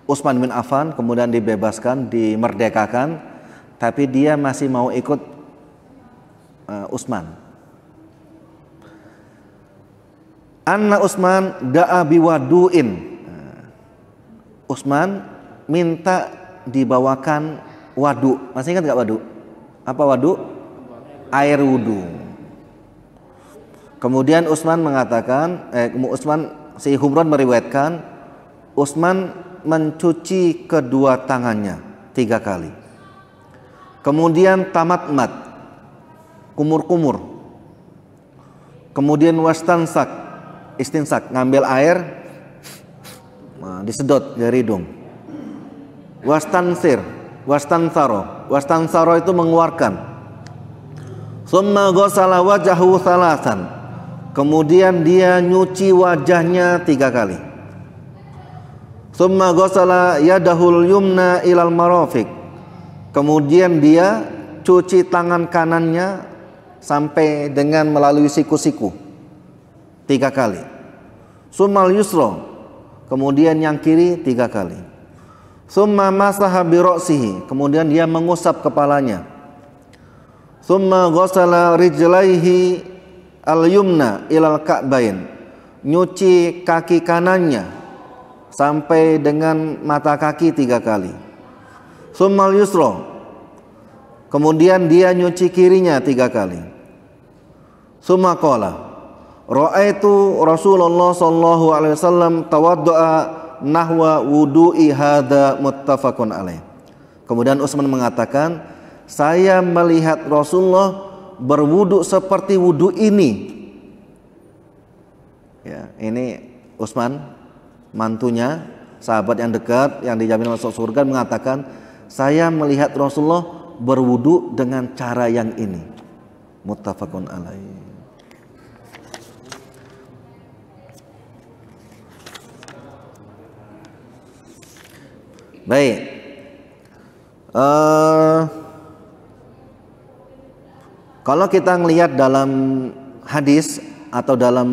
Utsman bin Affan, kemudian dibebaskan, dimerdekakan, tapi dia masih mau ikut Utsman. Anna Utsman da'a biwadu'in. Utsman minta dibawakan wadu. Masih ingat gak wadu? Apa wadu? Air wudu. Kemudian Utsman mengatakan, si Humron meriwayatkan, Utsman mencuci kedua tangannya 3 kali. Kemudian tamatmat, kumur-kumur. Kemudian wastansak, istinsak, ngambil air, disedot dari hidung. Wastansaro itu mengeluarkan. Summa ghasala wajahu salasan. Kemudian dia nyuci wajahnya 3 kali. Summa ghasala yadahul yumna ilal marafiq. Kemudian dia cuci tangan kanannya sampai dengan melalui siku-siku 3 kali. Summal yusra. Kemudian yang kiri 3 kali. Summa masaha bi ra'sihi. Kemudian dia mengusap kepalanya. Summa ghasala rijlaihi al-yumna ilal ka'bain. Nyuci kaki kanannya sampai dengan mata kaki 3 kali. Summal yusra. Kemudian dia nyuci kirinya 3 kali. Summa qala, ra'aitu Rasulullah sallallahu alaihi wasallam tawaddu'a nahwa wudu'i hadza muttafaqun alaih. Kemudian Utsman mengatakan, saya melihat Rasulullah berwudu seperti wudu ini. Ya, ini Utsman, mantunya, sahabat yang dekat yang dijamin masuk surga, mengatakan, saya melihat Rasulullah berwudu dengan cara yang ini. Muttafaqun alaih. Baik. Kalau kita melihat dalam hadis atau dalam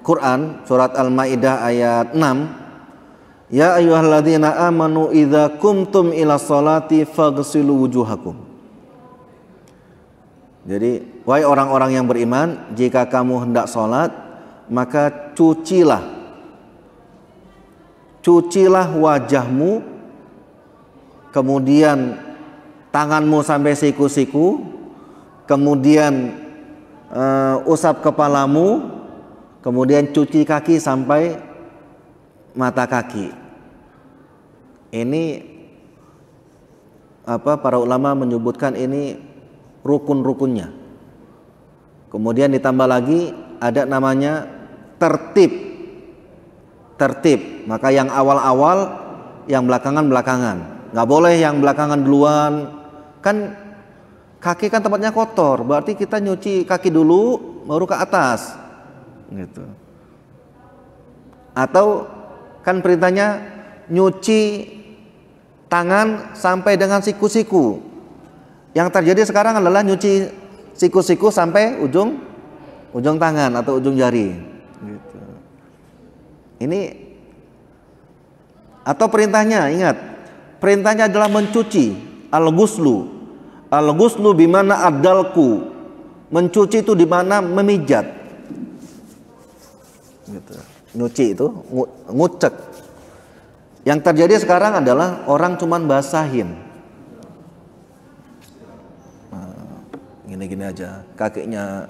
Quran surat Al-Maidah ayat 6, ya ayyuhalladzina amanu idza qumtum ila sholati faghsilu wujuhakum. Jadi, wahai orang-orang yang beriman, jika kamu hendak sholat, maka cucilah wajahmu, kemudian tanganmu sampai siku-siku, kemudian usap kepalamu, kemudian cuci kaki sampai mata kaki. Ini para ulama menyebutkan ini rukun-rukunnya. Kemudian ditambah lagi ada namanya tertib. Maka yang awal-awal, yang belakangan-belakangan. Nggak boleh yang belakangan duluan. Kan kaki kan tempatnya kotor, berarti kita nyuci kaki dulu baru ke atas gitu. Atau kan perintahnya nyuci tangan sampai dengan siku-siku. Yang terjadi sekarang adalah nyuci siku-siku sampai ujung tangan atau ujung jari gitu. Ini atau perintahnya, ingat, perintahnya adalah mencuci, al-ghuslu. Al-ghuslu bimana adalku. Mencuci itu di mana memijat. Gitu. Nyuci itu ngucek. Yang terjadi sekarang adalah orang cuman basahin. Gini-gini aja, kakinya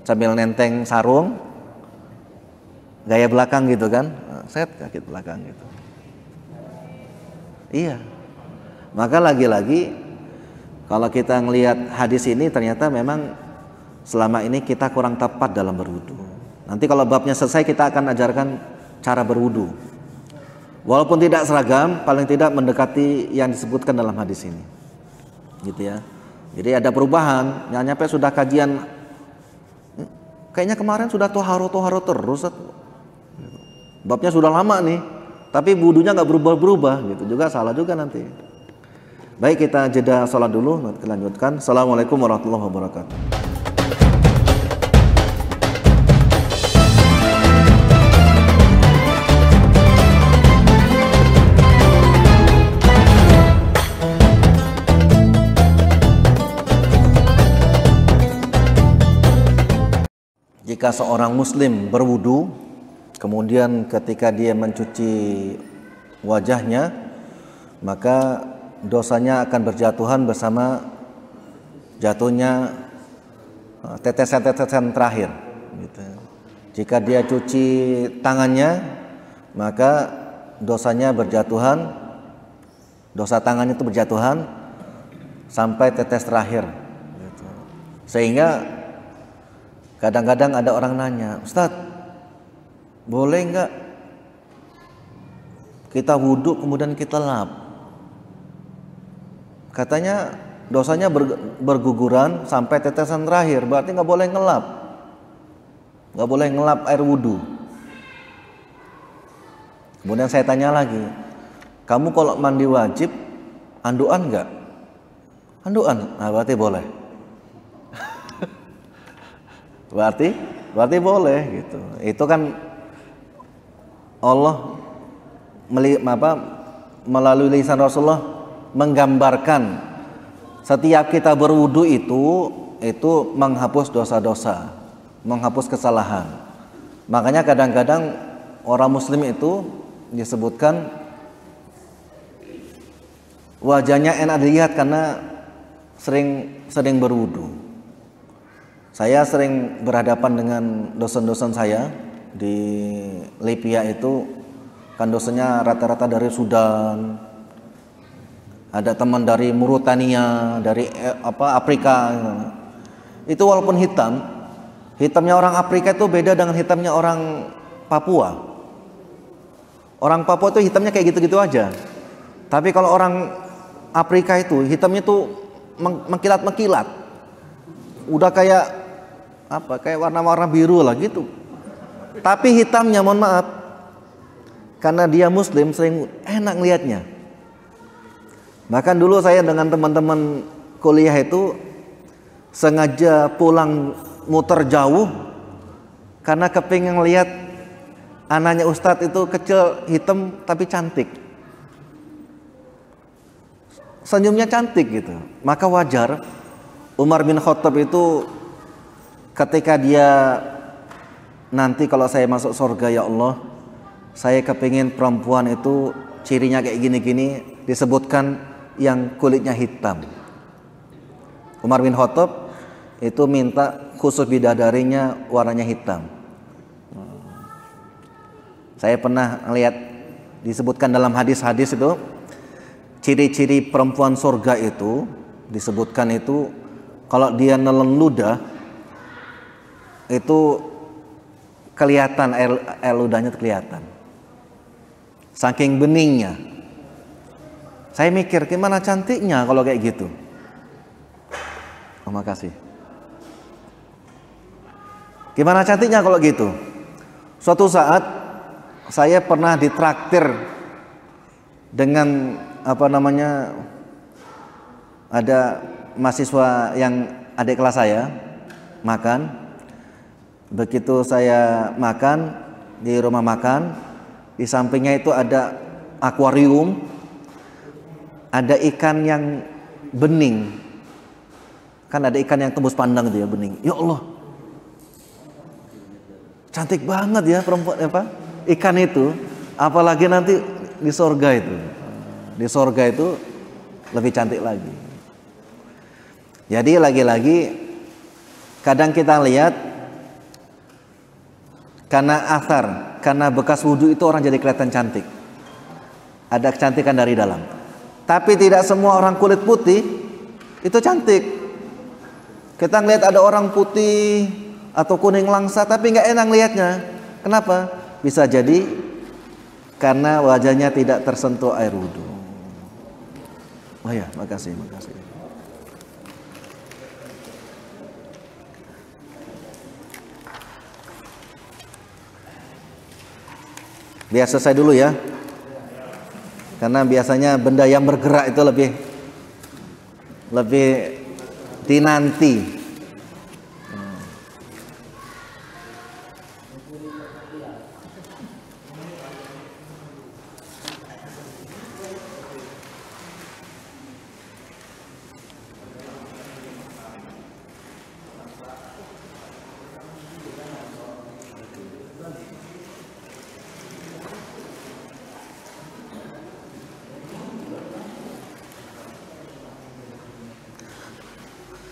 sambil nenteng sarung, gaya belakang gitu kan, set kaki belakang gitu. Iya. Maka lagi-lagi kalau kita ngelihat hadis ini, ternyata memang selama ini kita kurang tepat dalam berwudu. Nanti kalau babnya selesai kita akan ajarkan cara berwudu. Walaupun tidak seragam, paling tidak mendekati yang disebutkan dalam hadis ini. Gitu ya. Jadi ada perubahan. Yang nyampe sudah kajian, kayaknya kemarin sudah toharo terus. Babnya sudah lama nih, tapi wudunya nggak berubah-berubah, gitu juga salah juga nanti. Baik, kita jeda sholat dulu, nanti lanjutkan. Assalamualaikum warahmatullahi wabarakatuh. Jika seorang muslim berwudu, kemudian ketika dia mencuci wajahnya, maka dosanya akan berjatuhan bersama jatuhnya tetesan-tetesan terakhir. Gitu. Jika dia cuci tangannya, maka dosanya berjatuhan, dosa tangannya itu berjatuhan sampai tetes terakhir. Gitu. Sehingga kadang-kadang ada orang nanya, Ustadz, boleh nggak kita wudhu kemudian kita lap? Katanya dosanya berguguran sampai tetesan terakhir, berarti nggak boleh ngelap, nggak boleh ngelap air wudhu. Kemudian saya tanya lagi, kamu kalau mandi wajib anduan nggak? Anduan, nah berarti boleh. berarti boleh gitu. Itu kan Allah melalui lisan Rasulullah menggambarkan setiap kita berwudu itu menghapus dosa-dosa, menghapus kesalahan. Makanya kadang-kadang orang muslim itu disebutkan wajahnya enak dilihat karena sering berwudu. Saya sering berhadapan dengan dosen-dosen saya di Libya itu, kan dosennya rata-rata dari Sudan. Ada teman dari Mauritania, dari Afrika. Itu walaupun hitamnya orang Afrika itu beda dengan hitamnya orang Papua. Orang Papua itu hitamnya kayak gitu-gitu aja. Tapi kalau orang Afrika itu hitamnya tuh mengkilat-mengkilat. Udah kayak warna-warna biru lah gitu. Tapi hitamnya, mohon maaf, karena dia muslim sering enak ngelihatnya. Bahkan dulu saya dengan teman-teman kuliah itu sengaja pulang muter jauh karena kepingin lihat anaknya Ustadz itu kecil, hitam tapi cantik. Senyumnya cantik gitu. Maka wajar Umar bin Khattab itu ketika dia nanti kalau saya masuk surga ya Allah, saya kepingin perempuan itu cirinya kayak gini-gini, disebutkan yang kulitnya hitam. Umar bin Khattab itu minta khusus bidadarinya warnanya hitam. Saya pernah lihat disebutkan dalam hadis-hadis itu ciri-ciri perempuan surga itu disebutkan itu kalau dia nelen ludah itu kelihatan air ludahnya kelihatan. Saking beningnya. Saya mikir gimana cantiknya kalau kayak gitu. Oh, makasih. Gimana cantiknya kalau gitu? Suatu saat saya pernah ditraktir dengan ada mahasiswa yang adik kelas saya makan. Begitu saya makan di rumah makan, di sampingnya itu ada akuarium. Ada ikan yang bening. Kan ada ikan yang tembus pandang gitu ya, bening. Ya Allah. Cantik banget ya perempuan ikan itu, apalagi nanti di sorga itu. Di sorga itu lebih cantik lagi. Jadi lagi-lagi kadang kita lihat karena athar, karena bekas wudhu itu orang jadi kelihatan cantik. Ada kecantikan dari dalam. Tapi tidak semua orang kulit putih itu cantik. Kita ngelihat ada orang putih atau kuning langsa tapi nggak enak lihatnya. Kenapa? Bisa jadi karena wajahnya tidak tersentuh air wudhu. Oh ya, makasih. Biar selesai dulu ya. Karena biasanya benda yang bergerak itu lebih dinanti.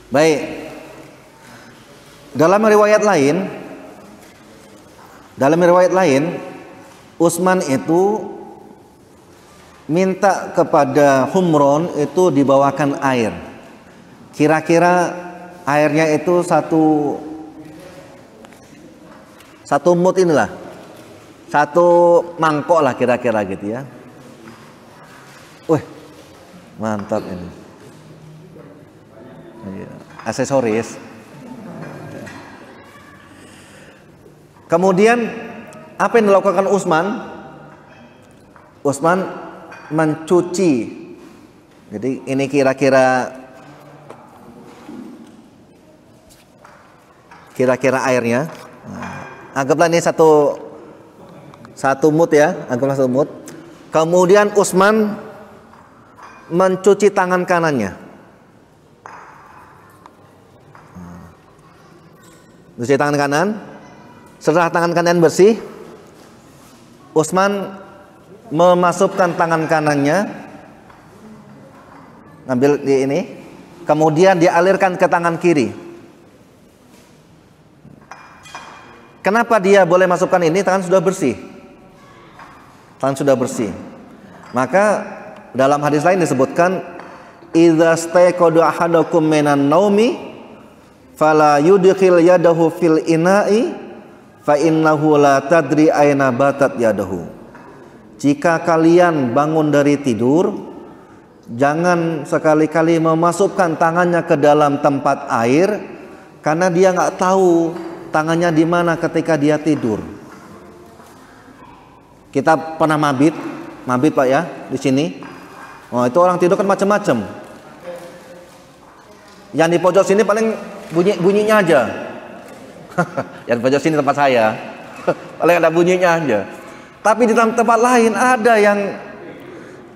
Baik. Dalam riwayat lain, Utsman itu minta kepada Humron itu dibawakan air. Kira-kira airnya itu satu mut inilah. Satu mangkok lah kira-kira gitu ya. Wih, mantap ini. Aksesoris. Kemudian apa yang dilakukan Utsman? Utsman mencuci. Jadi ini kira-kira airnya. Anggaplah ini satu mut ya, anggaplah satu mut. Kemudian Utsman mencuci tangan kanannya. Cuci tangan kanan. Setelah tangan kanan bersih, Utsman memasukkan tangan kanannya, ngambil di ini, kemudian dialirkan ke tangan kiri. Kenapa dia boleh masukkan ini? Tangan sudah bersih. Maka dalam hadis lain disebutkan, idza staiqada ahadukum minan naumi fala yudkhil yadahu fil ina'i fa innahu la tadri aina batat yadahu. Jika kalian bangun dari tidur, jangan sekali-kali memasukkan tangannya ke dalam tempat air, karena dia nggak tahu tangannya di mana ketika dia tidur. Kita pernah mabit Pak ya di sini. Oh, itu orang tidur kan macam-macam. Yang di pojok sini paling bunyinya aja. Yang pojok sini tempat saya paling ada bunyinya aja. Tapi di tempat lain ada yang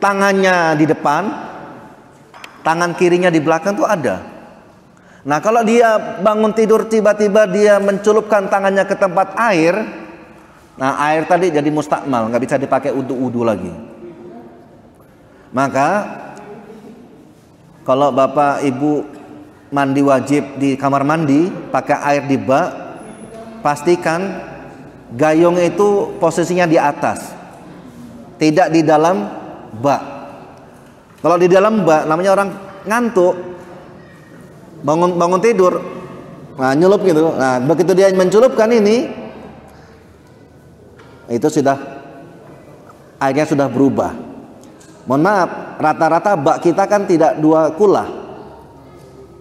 tangannya di depan, tangan kirinya di belakang tuh ada. Nah kalau dia bangun tidur tiba-tiba dia mencelupkan tangannya ke tempat air, nah air tadi jadi mustakmal, nggak bisa dipakai untuk wudu lagi. Maka kalau bapak ibu mandi wajib di kamar mandi pakai air di bak, pastikan gayung itu posisinya di atas, tidak di dalam bak. Kalau di dalam bak namanya orang ngantuk, bangun tidur, nah nyelup gitu. Nah begitu dia mencelupkan ini, itu sudah airnya sudah berubah. Mohon maaf, rata-rata bak kita kan tidak dua kulah.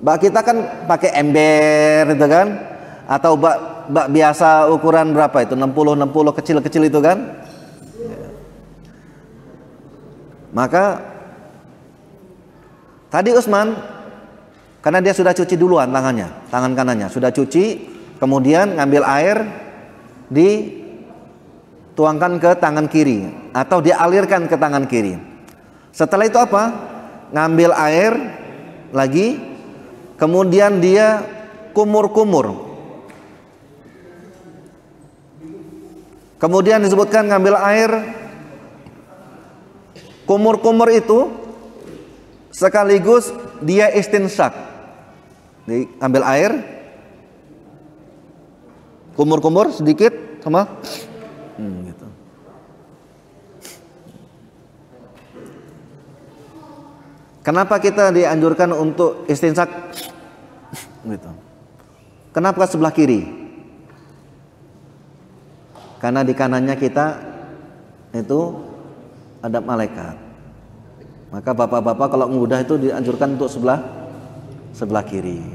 Bak kita kan pakai ember itu kan, atau bak biasa ukuran berapa itu, 60 kecil-kecil itu kan. Maka tadi Utsman, karena dia sudah cuci duluan tangan kanannya sudah cuci, kemudian ngambil air dituangkan ke tangan kiri atau dialirkan ke tangan kiri. Setelah itu apa? Ngambil air lagi, kemudian dia kumur-kumur. Kemudian disebutkan ngambil air, kumur-kumur itu sekaligus dia istinsyak. Jadi ambil air, kumur-kumur sedikit sama gitu. Kenapa kita dianjurkan untuk istinsyak gitu? Kenapa sebelah kiri? Karena di kanannya kita itu ada malaikat. Maka bapak-bapak kalau ngudah itu dianjurkan untuk sebelah kiri.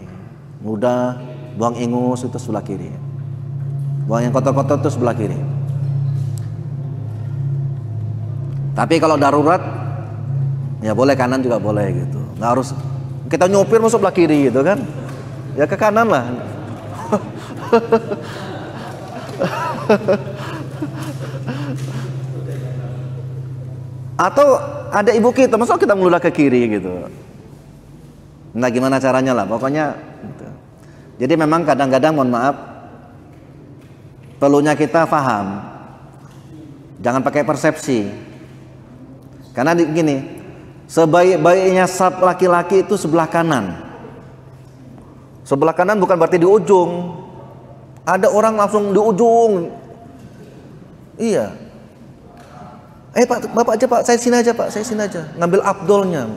Ngudah, buang ingus itu sebelah kiri. Buang yang kotor-kotor itu sebelah kiri. Tapi kalau darurat ya boleh kanan juga boleh gitu. Nggak harus kita nyopir masuk sebelah kiri gitu kan. Ya ke kanan lah. Atau ada ibu kita, masa kita meludah ke kiri gitu. Nah gimana caranya lah, pokoknya gitu. Jadi memang kadang-kadang mohon maaf, perlunya kita paham. Jangan pakai persepsi. Karena gini, sebaik-baiknya saf laki-laki itu sebelah kanan. Sebelah kanan bukan berarti di ujung. Ada orang langsung di ujung. Iya. Pak, bapak aja pak, saya sini aja pak, saya sini aja. Ngambil abdolnya.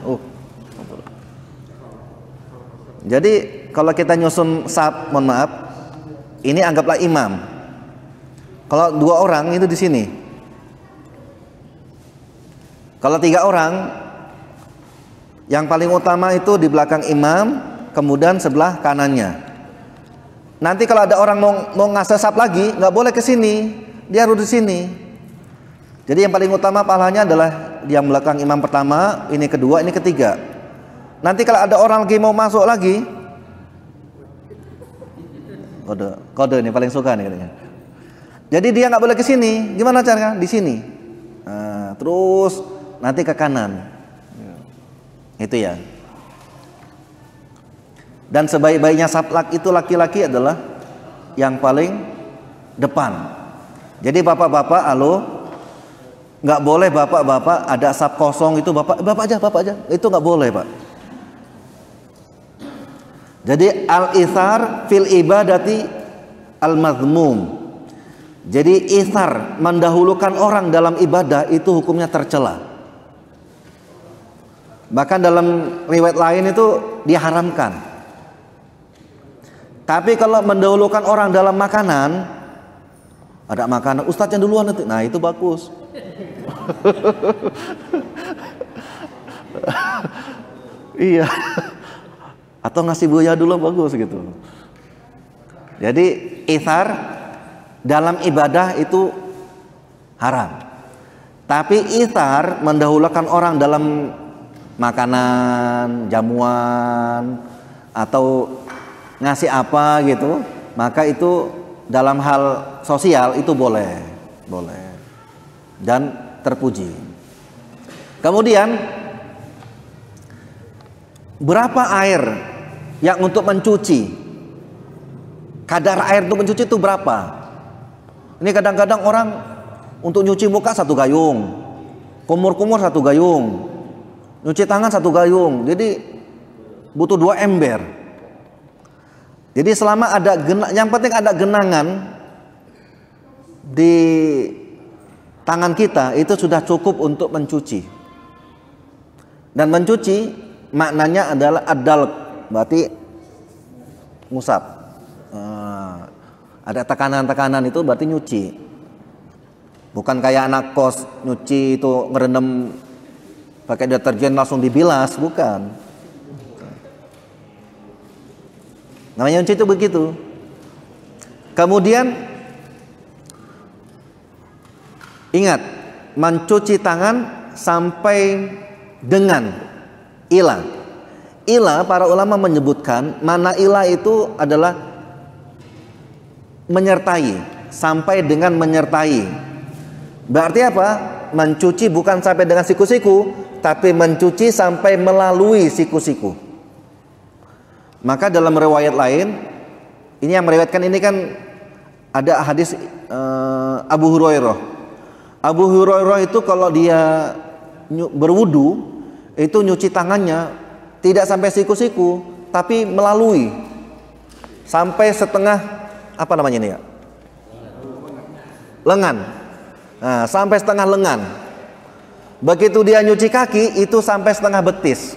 Jadi kalau kita nyusun saf, mohon maaf, ini anggaplah imam. Kalau 2 orang itu di sini. Kalau 3 orang, yang paling utama itu di belakang imam, kemudian sebelah kanannya. Nanti kalau ada orang mau ngasih saf lagi, nggak boleh ke sini, dia harus di sini. Jadi yang paling utama pahalanya adalah yang belakang imam pertama, ini kedua, ini ketiga. Nanti kalau ada orang lagi mau masuk lagi, kode nih paling suka nih katanya. Jadi dia nggak boleh ke sini. Gimana caranya? Di sini. Nah, terus nanti ke kanan. Itu ya. Dan sebaik-baiknya saplak itu laki-laki adalah yang paling depan. Jadi bapak-bapak, halo, nggak boleh bapak-bapak ada saf kosong itu bapak aja itu nggak boleh pak. Jadi al-ithar fil ibadati al-mazmum. Jadi ithar, mendahulukan orang dalam ibadah itu hukumnya tercela. Bahkan dalam riwayat lain itu diharamkan. Tapi kalau mendahulukan orang dalam makanan, ada makanan ustadz yang duluan itu, nah itu bagus. Iya. Atau ngasih buaya dulu bagus gitu. Jadi ithar dalam ibadah itu haram. Tapi ithar mendahulukan orang dalam makanan, jamuan, atau ngasih apa gitu, maka itu dalam hal sosial itu boleh dan terpuji. Kemudian berapa air yang untuk mencuci? Kadar air untuk mencuci itu berapa? Ini kadang-kadang orang untuk nyuci muka 1 gayung, kumur-kumur 1 gayung, nyuci tangan 1 gayung, jadi butuh 2 ember. Jadi selama ada yang penting ada genangan di tangan kita itu sudah cukup untuk mencuci. Dan mencuci maknanya adalah adal, berarti ngusap. Ada tekanan-tekanan itu berarti nyuci. Bukan kayak anak kos nyuci itu ngerendam pakai deterjen langsung dibilas, bukan. Namanya nyuci itu begitu. Kemudian ingat, mencuci tangan sampai dengan ila. Ila, para ulama menyebutkan mana ila itu adalah menyertai, sampai dengan menyertai. Berarti apa? Mencuci bukan sampai dengan siku-siku, tapi mencuci sampai melalui siku-siku. Maka dalam riwayat lain, ini yang meriwayatkan ini kan ada hadis Abu Hurairah. Abu Hurairah itu kalau dia berwudu itu nyuci tangannya tidak sampai siku-siku, tapi melalui sampai setengah apa namanya ini ya? Lengan. Nah, sampai setengah lengan. Begitu dia nyuci kaki itu sampai setengah betis.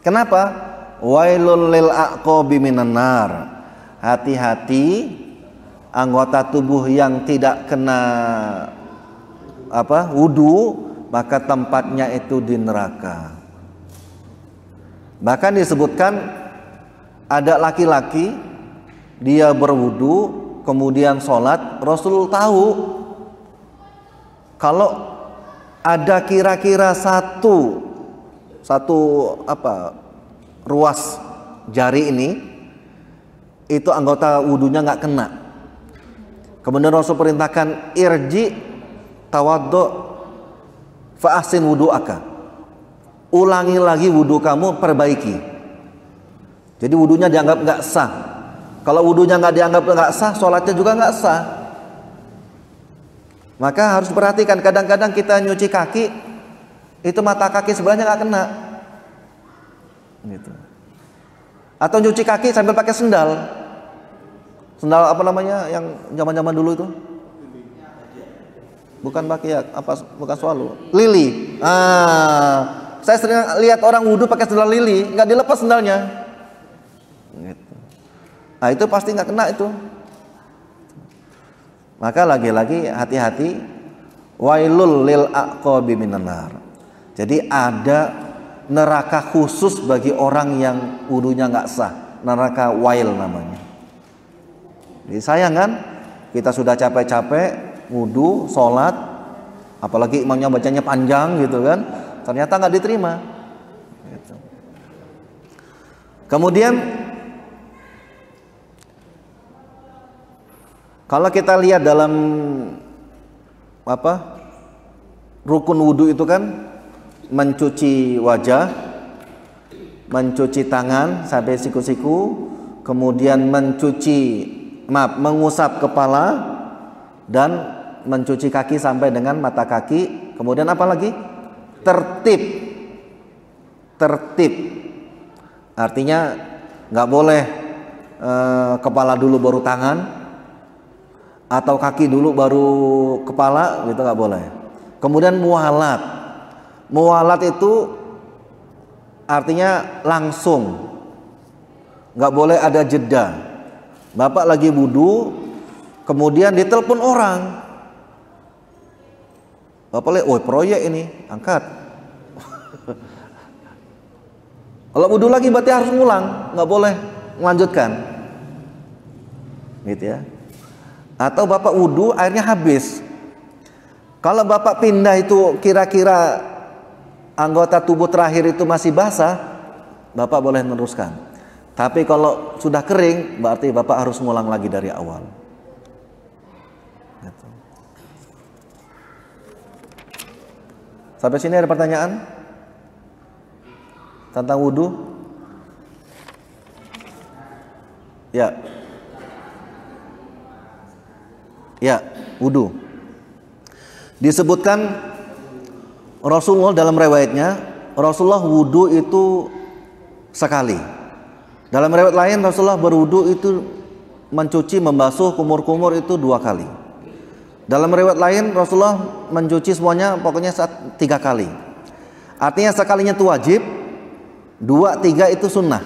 Kenapa? Wailul lil aqabi minan nar. Hati-hati anggota tubuh yang tidak kena wudu, maka tempatnya itu di neraka. Bahkan disebutkan ada laki-laki dia berwudu kemudian sholat, Rasul tahu kalau ada kira-kira satu ruas jari ini itu anggota wudunya nggak kena. Kemudian Rasul perintahkan irji tawaddu fa ahsin wudu'aka. Ulangi lagi wudu kamu, perbaiki. Jadi wudunya dianggap nggak sah. Kalau wudunya nggak dianggap nggak sah, sholatnya juga nggak sah. Maka harus perhatikan, kadang-kadang kita nyuci kaki itu mata kaki sebelahnya nggak kena, gitu. Atau nyuci kaki sambil pakai sendal apa namanya yang zaman-zaman dulu itu? Bukan bakiak, bukan swallow, lili. Saya sering lihat orang wudhu pakai sendal lili, nggak dilepas sendalnya. Gitu. Nah itu pasti nggak kena itu. Maka lagi-lagi hati-hati, wailul lil aqabi minan nar. Jadi ada neraka khusus bagi orang yang wudhunya nggak sah, neraka wail namanya. Jadi sayang kan, kita sudah capek-capek wudhu, sholat, apalagi imamnya bacanya panjang gitu kan, ternyata nggak diterima. Gitu. Kemudian kalau kita lihat dalam rukun wudhu itu kan mencuci wajah, mencuci tangan sampai siku-siku, kemudian mengusap kepala dan mencuci kaki sampai dengan mata kaki. Kemudian apa lagi? Tertib. Artinya nggak boleh kepala dulu baru tangan, atau kaki dulu baru kepala, gitu nggak boleh. Kemudian muwalat itu artinya langsung, nggak boleh ada jeda. Bapak lagi wudu, kemudian ditelepon orang, bapak lihat, proyek ini, angkat. Kalau wudu lagi berarti harus ngulang, nggak boleh melanjutkan, gitu ya. Atau bapak wudu airnya habis, kalau bapak pindah itu kira-kira anggota tubuh terakhir itu masih basah, bapak boleh meneruskan. Tapi kalau sudah kering, berarti bapak harus ngulang lagi dari awal. Gitu. Sampai sini ada pertanyaan tentang wudu? Ya. Ya, wudu. Disebutkan Rasulullah dalam riwayatnya, Rasulullah wudu itu sekali. Dalam riwayat lain Rasulullah berwudu itu mencuci, membasuh kumur-kumur itu 2 kali. Dalam riwayat lain Rasulullah mencuci semuanya pokoknya 3 kali. Artinya sekalinya itu wajib, 2, 3 itu sunnah,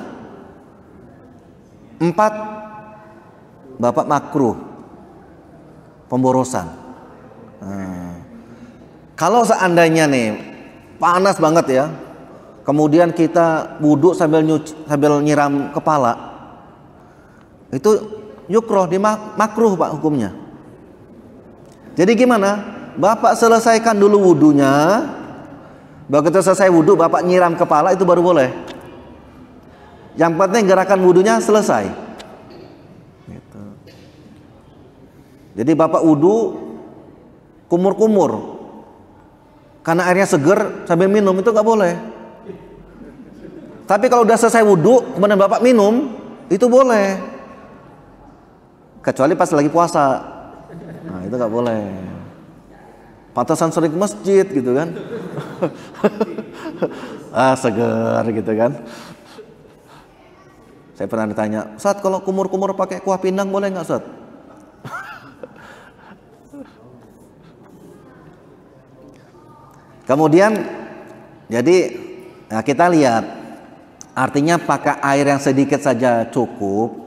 4 bapak makruh, pemborosan. Kalau seandainya nih panas banget ya, kemudian kita wudhu sambil nyiram kepala, itu yukroh, makruh pak hukumnya. Jadi gimana? Bapak selesaikan dulu wudhunya, begitu selesai wudhu bapak nyiram kepala itu baru boleh. Yang penting gerakan wudhunya selesai. Gitu. Jadi bapak wudhu kumur-kumur, karena airnya seger sambil minum itu nggak boleh. Tapi kalau udah selesai wudhu kemudian bapak minum, itu boleh. Kecuali pas lagi puasa, nah itu nggak boleh. Pantasan sering ke masjid gitu kan. Seger gitu kan. Saya pernah ditanya, Ustaz kalau kumur-kumur pakai kuah pindang boleh nggak Ustaz? Kemudian jadi kita lihat, artinya pakai air yang sedikit saja cukup.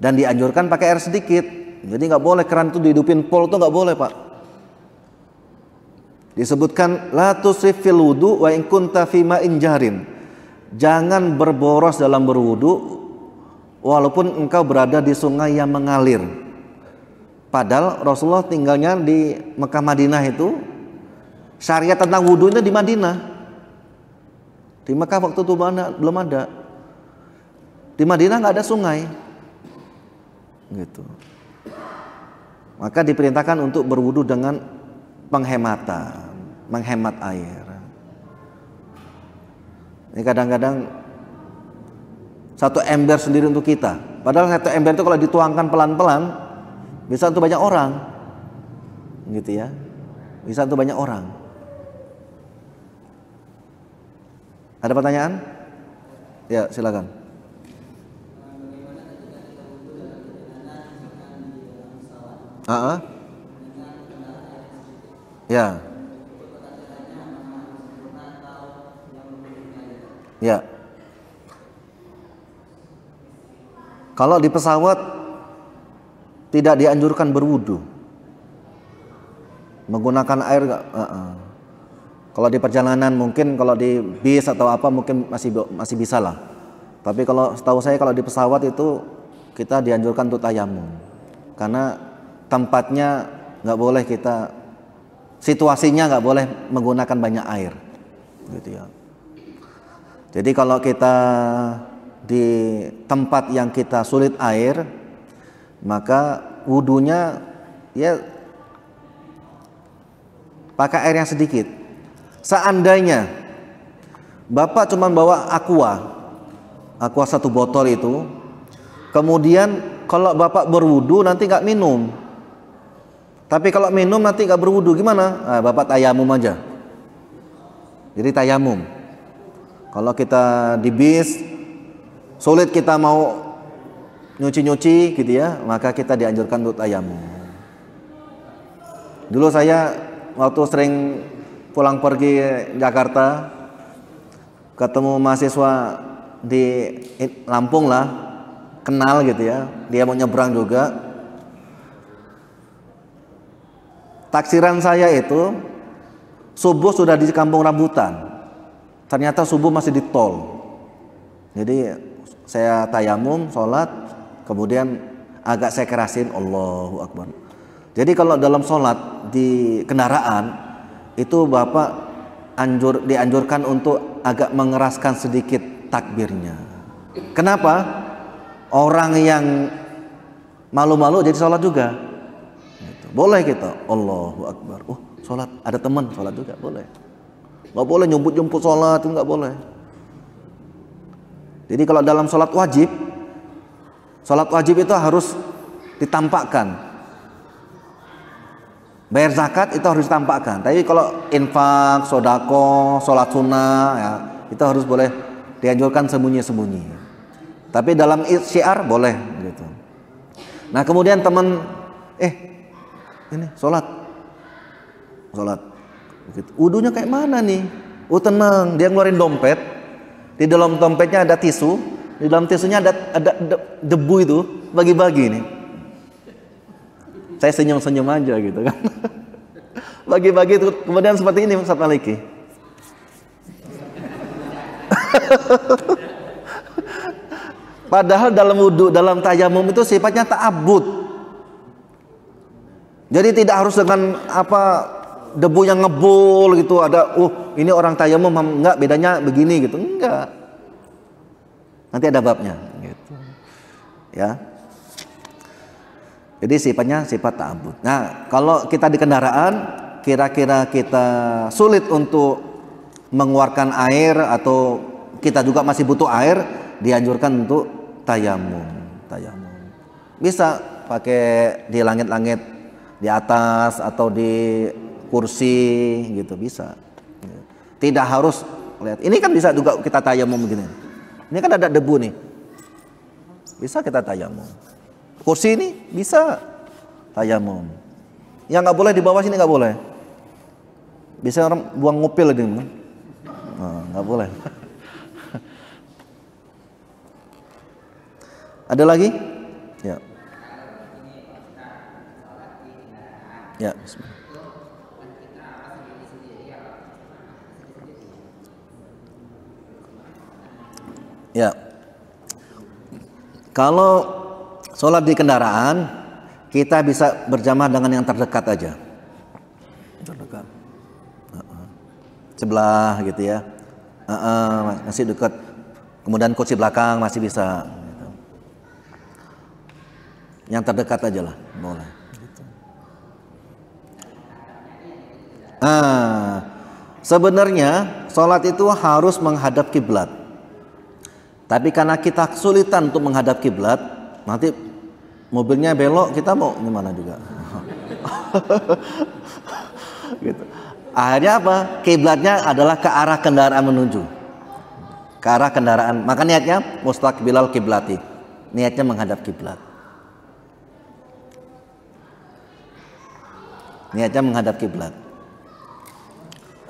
Dan dianjurkan pakai air sedikit. Jadi nggak boleh keran itu dihidupin pol tuh nggak boleh, Pak. Disebutkan la tusrif fil wudu wa in kunta fi ma'in jarin. Jangan berboros dalam berwudu walaupun engkau berada di sungai yang mengalir. Padahal Rasulullah tinggalnya di Mekah Madinah itu, syariat tentang wudunya di Madinah. Di Mekah waktu itu belum ada. Di Madinah nggak ada sungai, gitu. Maka diperintahkan untuk berwudu dengan penghematan, menghemat air. Ini kadang-kadang satu ember sendiri untuk kita. Padahal satu ember itu kalau dituangkan pelan-pelan bisa untuk banyak orang, gitu ya. Bisa untuk banyak orang. Ada pertanyaan? Ya, silakan. Ya. Ya. Kalau di pesawat tidak dianjurkan berwudu. Menggunakan air Kalau di perjalanan mungkin, kalau di bis atau apa mungkin masih bisa lah. Tapi kalau setahu saya kalau di pesawat itu kita dianjurkan untuk tayamum. Karena tempatnya nggak boleh situasinya nggak boleh menggunakan banyak air, gitu ya. Jadi kalau kita di tempat yang kita sulit air, maka wudunya ya pakai air yang sedikit. Seandainya Bapak cuma bawa aqua 1 botol itu, kemudian kalau Bapak berwudu nanti nggak minum. Tapi kalau minum nanti nggak berwudu, gimana? Nah, Bapak tayamum aja. Jadi tayamum. Kalau kita di bis sulit kita mau nyuci-nyuci gitu ya, maka kita dianjurkan untuk tayamum. Dulu saya waktu sering pulang pergi Jakarta, ketemu mahasiswa di Lampung lah, kenal gitu ya, dia mau nyebrang juga. Taksiran saya itu subuh sudah di kampung rambutan, ternyata subuh masih di tol. Jadi saya tayamum, sholat, kemudian agak saya kerasin Allahu Akbar. Jadi kalau dalam sholat di kendaraan itu Bapak dianjurkan untuk agak mengeraskan sedikit takbirnya. Kenapa? Orang yang malu-malu jadi sholat juga. Boleh kita Allahu Akbar. Oh, sholat, ada teman sholat juga, boleh. Nggak boleh nyumput-nyumput sholat, itu nggak boleh. Jadi kalau dalam sholat wajib itu harus ditampakkan. Bayar zakat itu harus ditampakkan. Tapi kalau infak, sodako, sholat sunnah, ya, itu harus boleh dianjurkan sembunyi-sembunyi. Tapi dalam syiar boleh, gitu. Nah kemudian teman, ini sholat, wudunya kayak mana nih? Oh tenang, dia ngeluarin dompet. Di dalam dompetnya ada tisu, di dalam tisunya ada debu itu, bagi-bagi nih. Saya senyum-senyum aja gitu kan. Bagi-bagi itu, kemudian seperti ini Ustaz Maliki. Padahal dalam wudu, dalam tayamum itu sifatnya ta'abbud. Jadi tidak harus dengan debu yang ngebul gitu, ada ini orang tayamum, enggak, bedanya begini gitu, enggak. Nanti ada babnya gitu. Ya. Jadi sifatnya sifat ta'abbud. Nah, kalau kita di kendaraan kira-kira kita sulit untuk mengeluarkan air atau kita juga masih butuh air, dianjurkan untuk tayamum. Bisa pakai di langit-langit di atas atau di kursi gitu, bisa. Tidak harus lihat. Ini kan bisa juga kita tayamum begini. Ini kan ada debu nih. Bisa kita tayamum. Kursi ini bisa tayamum. Yang nggak boleh di bawah sini nggak boleh. Bisa orang buang ngupil ini. Nggak boleh. Ada lagi? Ya. Ya, bismillah. Ya. Kalau sholat di kendaraan, kita bisa berjamaah dengan yang terdekat aja. Terdekat. Sebelah gitu ya. Masih dekat. Kemudian kursi belakang masih bisa. Gitu. Yang terdekat aja lah, boleh. Gitu. Sebenarnya sholat itu harus menghadap kiblat. Tapi karena kita kesulitan untuk menghadap kiblat, nanti mobilnya belok, kita mau gimana juga. Gitu. Akhirnya apa? Kiblatnya adalah ke arah kendaraan menuju. Ke arah kendaraan. Maka niatnya mustaqbilal kiblati. Niatnya menghadap kiblat. Niatnya menghadap kiblat.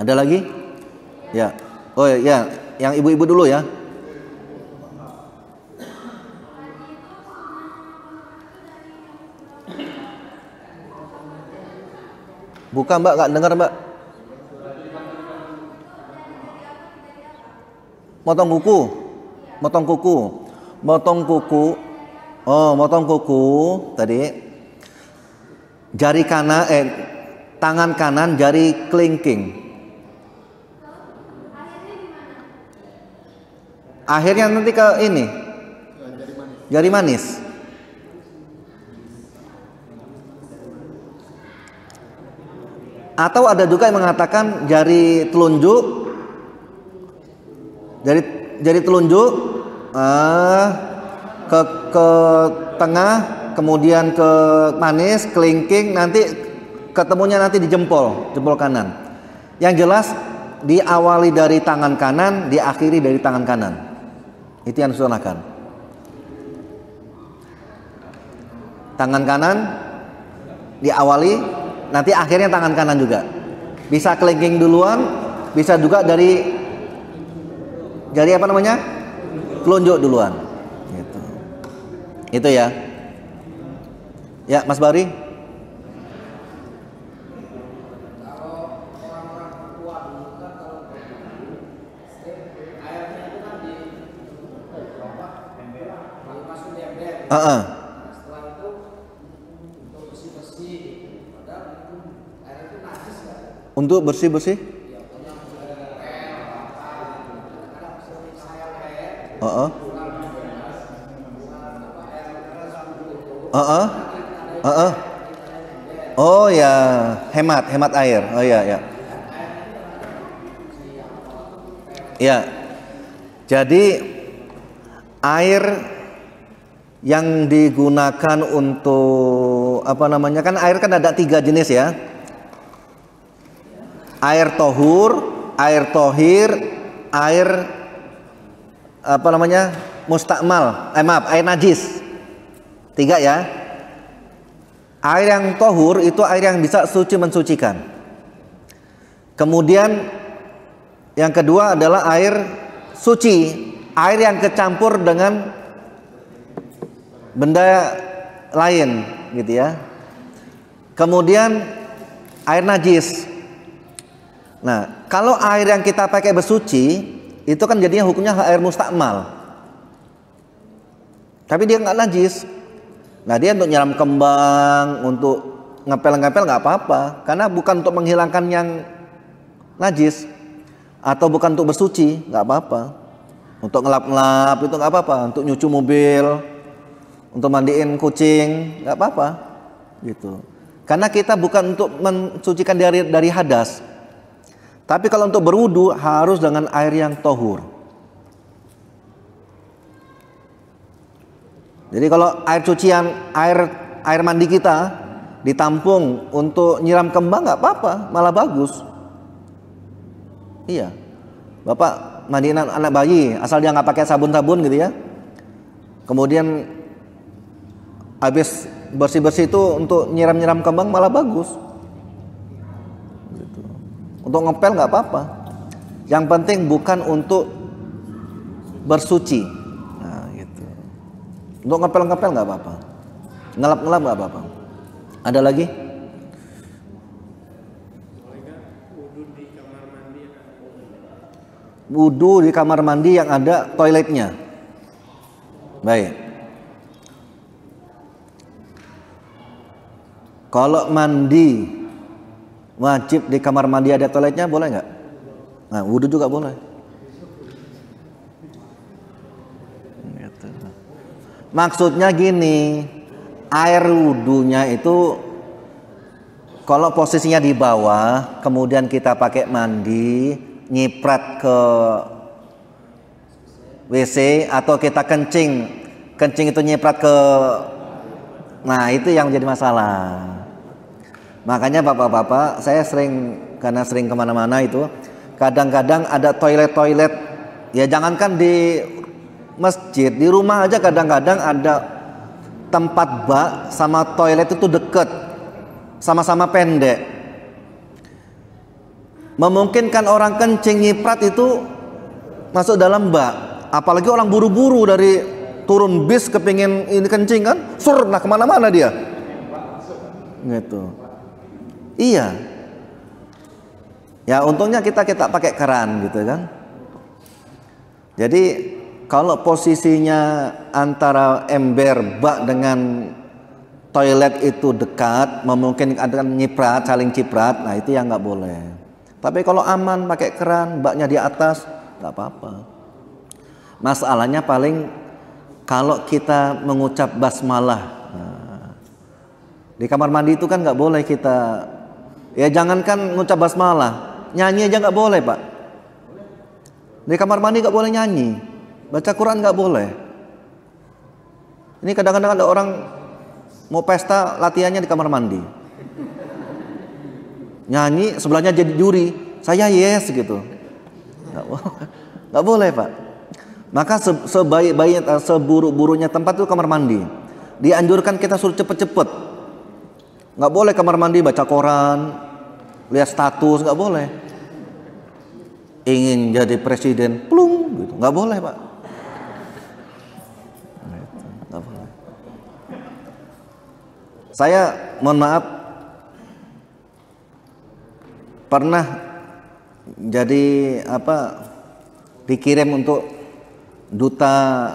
Ada lagi? Ya. Oh ya, yang ibu-ibu dulu ya. Buka mbak, gak dengar mbak. Motong kuku. Motong kuku. Motong kuku. Oh, motong kuku tadi. Jari kanan, tangan kanan jari kelingking. Akhirnya nanti ke ini. Jari manis. Atau ada juga yang mengatakan jari telunjuk, jari telunjuk ke tengah, kemudian ke manis, kelingking, nanti ketemunya nanti di jempol kanan. Yang jelas diawali dari tangan kanan, diakhiri dari tangan kanan. Itu yang disunahkan. Tangan kanan diawali. Nanti akhirnya tangan kanan juga. Bisa kelingking duluan, bisa juga dari jari apa namanya? Telunjuk duluan. Gitu. Itu ya. Ya, Mas Bari. Untuk bersih-bersih? Oh ya, hemat air. Oh ya, ya. Ya. Jadi air yang digunakan untuk apa namanya, kan air kan ada 3 jenis ya. Air tohur, air tohir, air apa namanya, mustakmal, air najis. 3 ya. Air yang tohur itu air yang bisa suci mensucikan. Kemudian yang kedua adalah air suci, air yang kecampur dengan benda lain, gitu ya. Kemudian air najis. Nah, kalau air yang kita pakai bersuci, itu kan jadinya hukumnya air mustakmal. Tapi dia nggak najis. Nah, dia untuk nyiram kembang, untuk ngepel-ngepel nggak apa-apa, karena bukan untuk menghilangkan yang najis, atau bukan untuk bersuci, nggak apa-apa. Untuk ngelap-ngelap itu nggak apa-apa. Untuk nyuci mobil, untuk mandiin kucing, nggak apa-apa, gitu. Karena kita bukan untuk mensucikan dari hadas. Tapi kalau untuk berwudu harus dengan air yang tohur. Jadi kalau air cucian, air mandi kita ditampung untuk nyiram kembang nggak apa-apa, malah bagus. Iya, bapak mandiin anak bayi, asal dia nggak pakai sabun-sabun gitu ya. Kemudian habis bersih-bersih itu untuk nyiram-nyiram kembang malah bagus. Untuk ngepel nggak apa-apa. Yang penting bukan untuk bersuci. Nah, gitu. Untuk ngepel nggak apa-apa. Ngelap-ngelap nggak apa-apa. Ada lagi? Wudu di kamar mandi yang ada toiletnya. Baik. Kalau mandi wajib di kamar mandi ada toiletnya, boleh nggak? Nah, wudu juga boleh. Gitu. Maksudnya gini, air wudunya itu kalau posisinya di bawah, kemudian kita pakai mandi, nyiprat ke WC atau kita kencing itu nyiprat ke, nah itu yang menjadi masalah. Makanya bapak-bapak, saya karena sering kemana-mana itu, kadang-kadang ada toilet, ya jangankan di masjid, di rumah aja kadang-kadang ada tempat bak sama toilet itu deket, sama-sama pendek, memungkinkan orang kencing nyiprat itu masuk dalam bak. Apalagi orang buru-buru dari turun bis kepingin ini kencing kan, nah kemana-mana dia gitu. Iya ya, untungnya kita pakai keran gitu kan. Jadi kalau posisinya antara ember bak dengan toilet itu dekat, memungkinkan nyiprat, saling ciprat, nah itu yang nggak boleh. Tapi kalau aman pakai keran, baknya di atas, nggak apa-apa. Masalahnya paling kalau kita mengucap basmalah, nah, di kamar mandi itu kan nggak boleh kita, ya jangankan mengucap basmalah, nyanyi aja nggak boleh pak. Di kamar mandi nggak boleh nyanyi, baca Quran nggak boleh. Ini kadang-kadang ada orang mau pesta, latihannya di kamar mandi, nyanyi sebelahnya jadi juri, saya yes gitu, nggak boleh pak. Maka sebaik-baiknya, seburuk-buruknya tempat itu kamar mandi. Dianjurkan kita suruh cepet-cepet. Nggak boleh kamar mandi baca koran, lihat status, nggak boleh. Ingin jadi presiden, plung, gitu. Nggak boleh pak. Nggak boleh. Saya mohon maaf pernah jadi dikirim untuk duta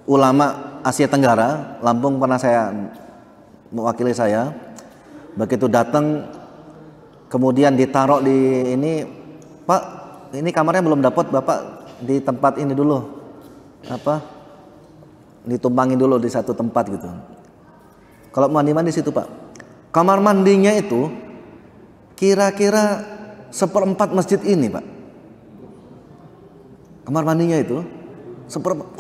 ulama Asia Tenggara, Lampung pernah saya mewakili saya. Begitu datang kemudian ditaruh di ini, Pak, ini kamarnya belum dapat, Bapak di tempat ini dulu, ditumpangin dulu di satu tempat gitu. Kalau mandi situ Pak, kamar mandinya itu kira-kira 1/4 masjid ini Pak. Kamar mandinya itu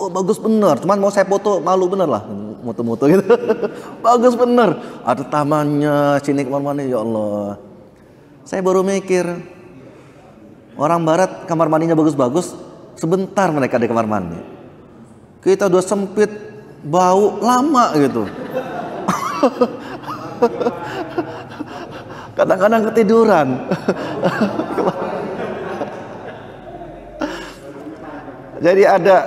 oh bagus bener, cuman mau saya foto malu bener lah, moto-moto gitu. Bagus bener, ada tamannya, sini kamar mandi, ya Allah. Saya baru mikir, orang barat kamar mandinya bagus-bagus, sebentar mereka di kamar mandi. Kita udah sempit, bau lama gitu. Kadang-kadang ketiduran. Jadi ada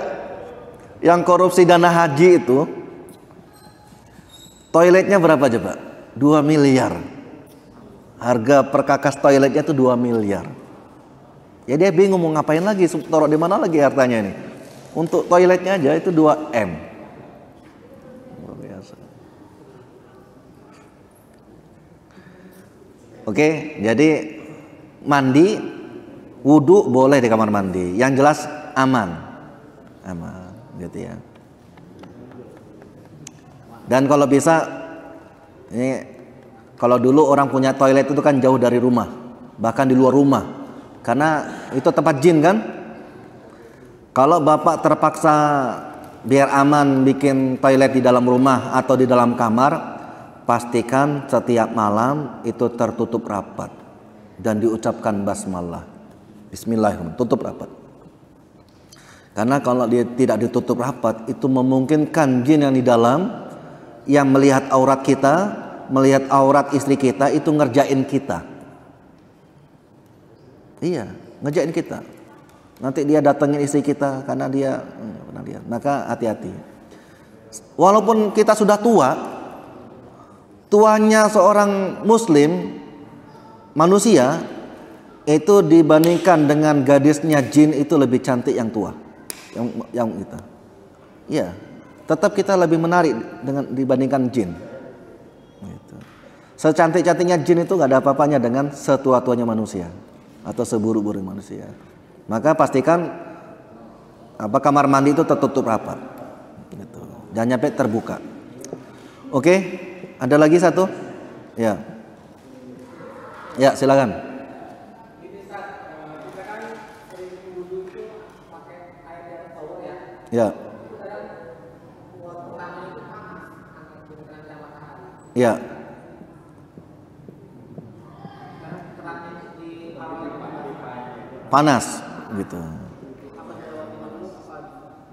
yang korupsi dana haji itu, toiletnya berapa coba? 2 miliar. Harga perkakas toiletnya itu 2 miliar. Ya dia bingung mau ngapain lagi, taruh di mana lagi hartanya ini. Untuk toiletnya aja itu 2 M. Luar biasa. Oke, jadi mandi, wudu boleh di kamar mandi. Yang jelas aman gitu ya. Dan kalau bisa, ini kalau dulu orang punya toilet itu kan jauh dari rumah, bahkan di luar rumah, karena itu tempat jin kan. Kalau bapak terpaksa biar aman bikin toilet di dalam rumah atau di dalam kamar, pastikan setiap malam itu tertutup rapat dan diucapkan basmalah, bismillahirrahmanirrahim, tutup rapat. Karena kalau dia tidak ditutup rapat, itu memungkinkan jin yang di dalam, yang melihat aurat kita, melihat aurat istri kita, itu ngerjain kita. Iya, ngerjain kita. Nanti dia datengin istri kita karena dia, maka hati-hati. Walaupun kita sudah tua, tuanya seorang muslim manusia itu dibandingkan dengan gadisnya jin itu lebih cantik yang tua, yang kita. Ya, tetap kita lebih menarik dengan dibandingkan jin. Gitu. Secantik-cantiknya jin itu gak ada apa-apanya dengan setua-tuanya manusia atau seburuk-buruk manusia. Maka pastikan kamar mandi itu tertutup rapat. Gitu. Jangan nyampe terbuka. Oke, ada lagi satu? Ya. Ya, silakan. Ya. Ya. Panas gitu.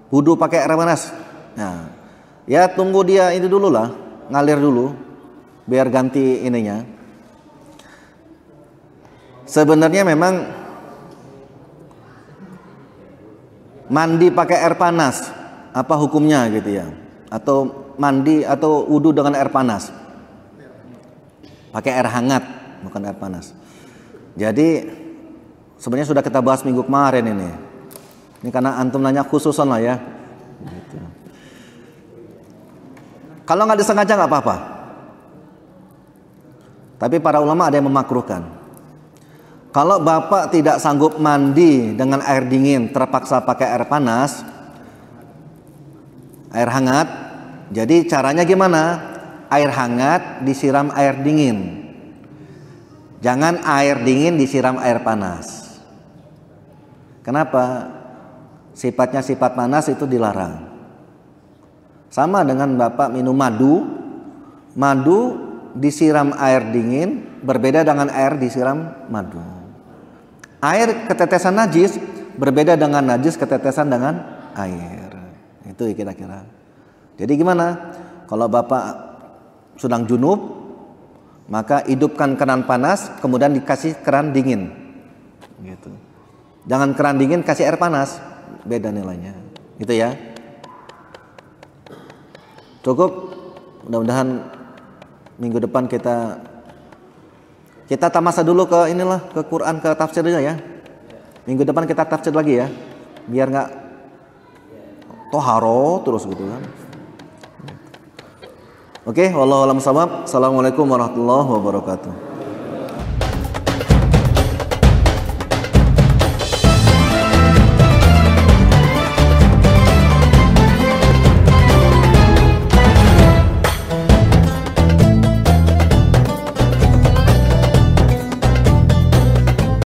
Wudu pakai air panas. Nah, ya tunggu dia itu dulu lah, ngalir dulu, biar ganti ininya. Sebenarnya memang mandi pakai air panas, apa hukumnya gitu ya? Atau mandi atau wudu dengan air panas? Pakai air hangat, bukan air panas. Jadi sebenarnya sudah kita bahas minggu kemarin ini. Ini karena antum nanya khususan lah ya. Gitu. Kalau nggak disengaja nggak apa-apa. Tapi para ulama ada yang memakruhkan. Kalau bapak tidak sanggup mandi dengan air dingin, terpaksa pakai air panas, air hangat. Jadi caranya gimana? Air hangat disiram air dingin. Jangan air dingin disiram air panas. Kenapa? Sifatnya sifat panas itu dilarang. Sama dengan bapak minum madu. Madu disiram air dingin berbeda dengan air disiram madu. Air ketetesan najis berbeda dengan najis ketetesan dengan air. Itu kira-kira. Jadi gimana? Kalau bapak sedang junub, maka hidupkan keran panas, kemudian dikasih keran dingin. Gitu. Jangan keran dingin kasih air panas, beda nilainya. Gitu ya. Cukup. Mudah-mudahan minggu depan kita tamasa dulu ke inilah, ke Quran, ke tafsirnya ya. Minggu depan kita tafsir lagi ya, biar nggak toharo terus gitu kan. Oke, wallahu a'lam bishawab. Assalamualaikum warahmatullahi wabarakatuh.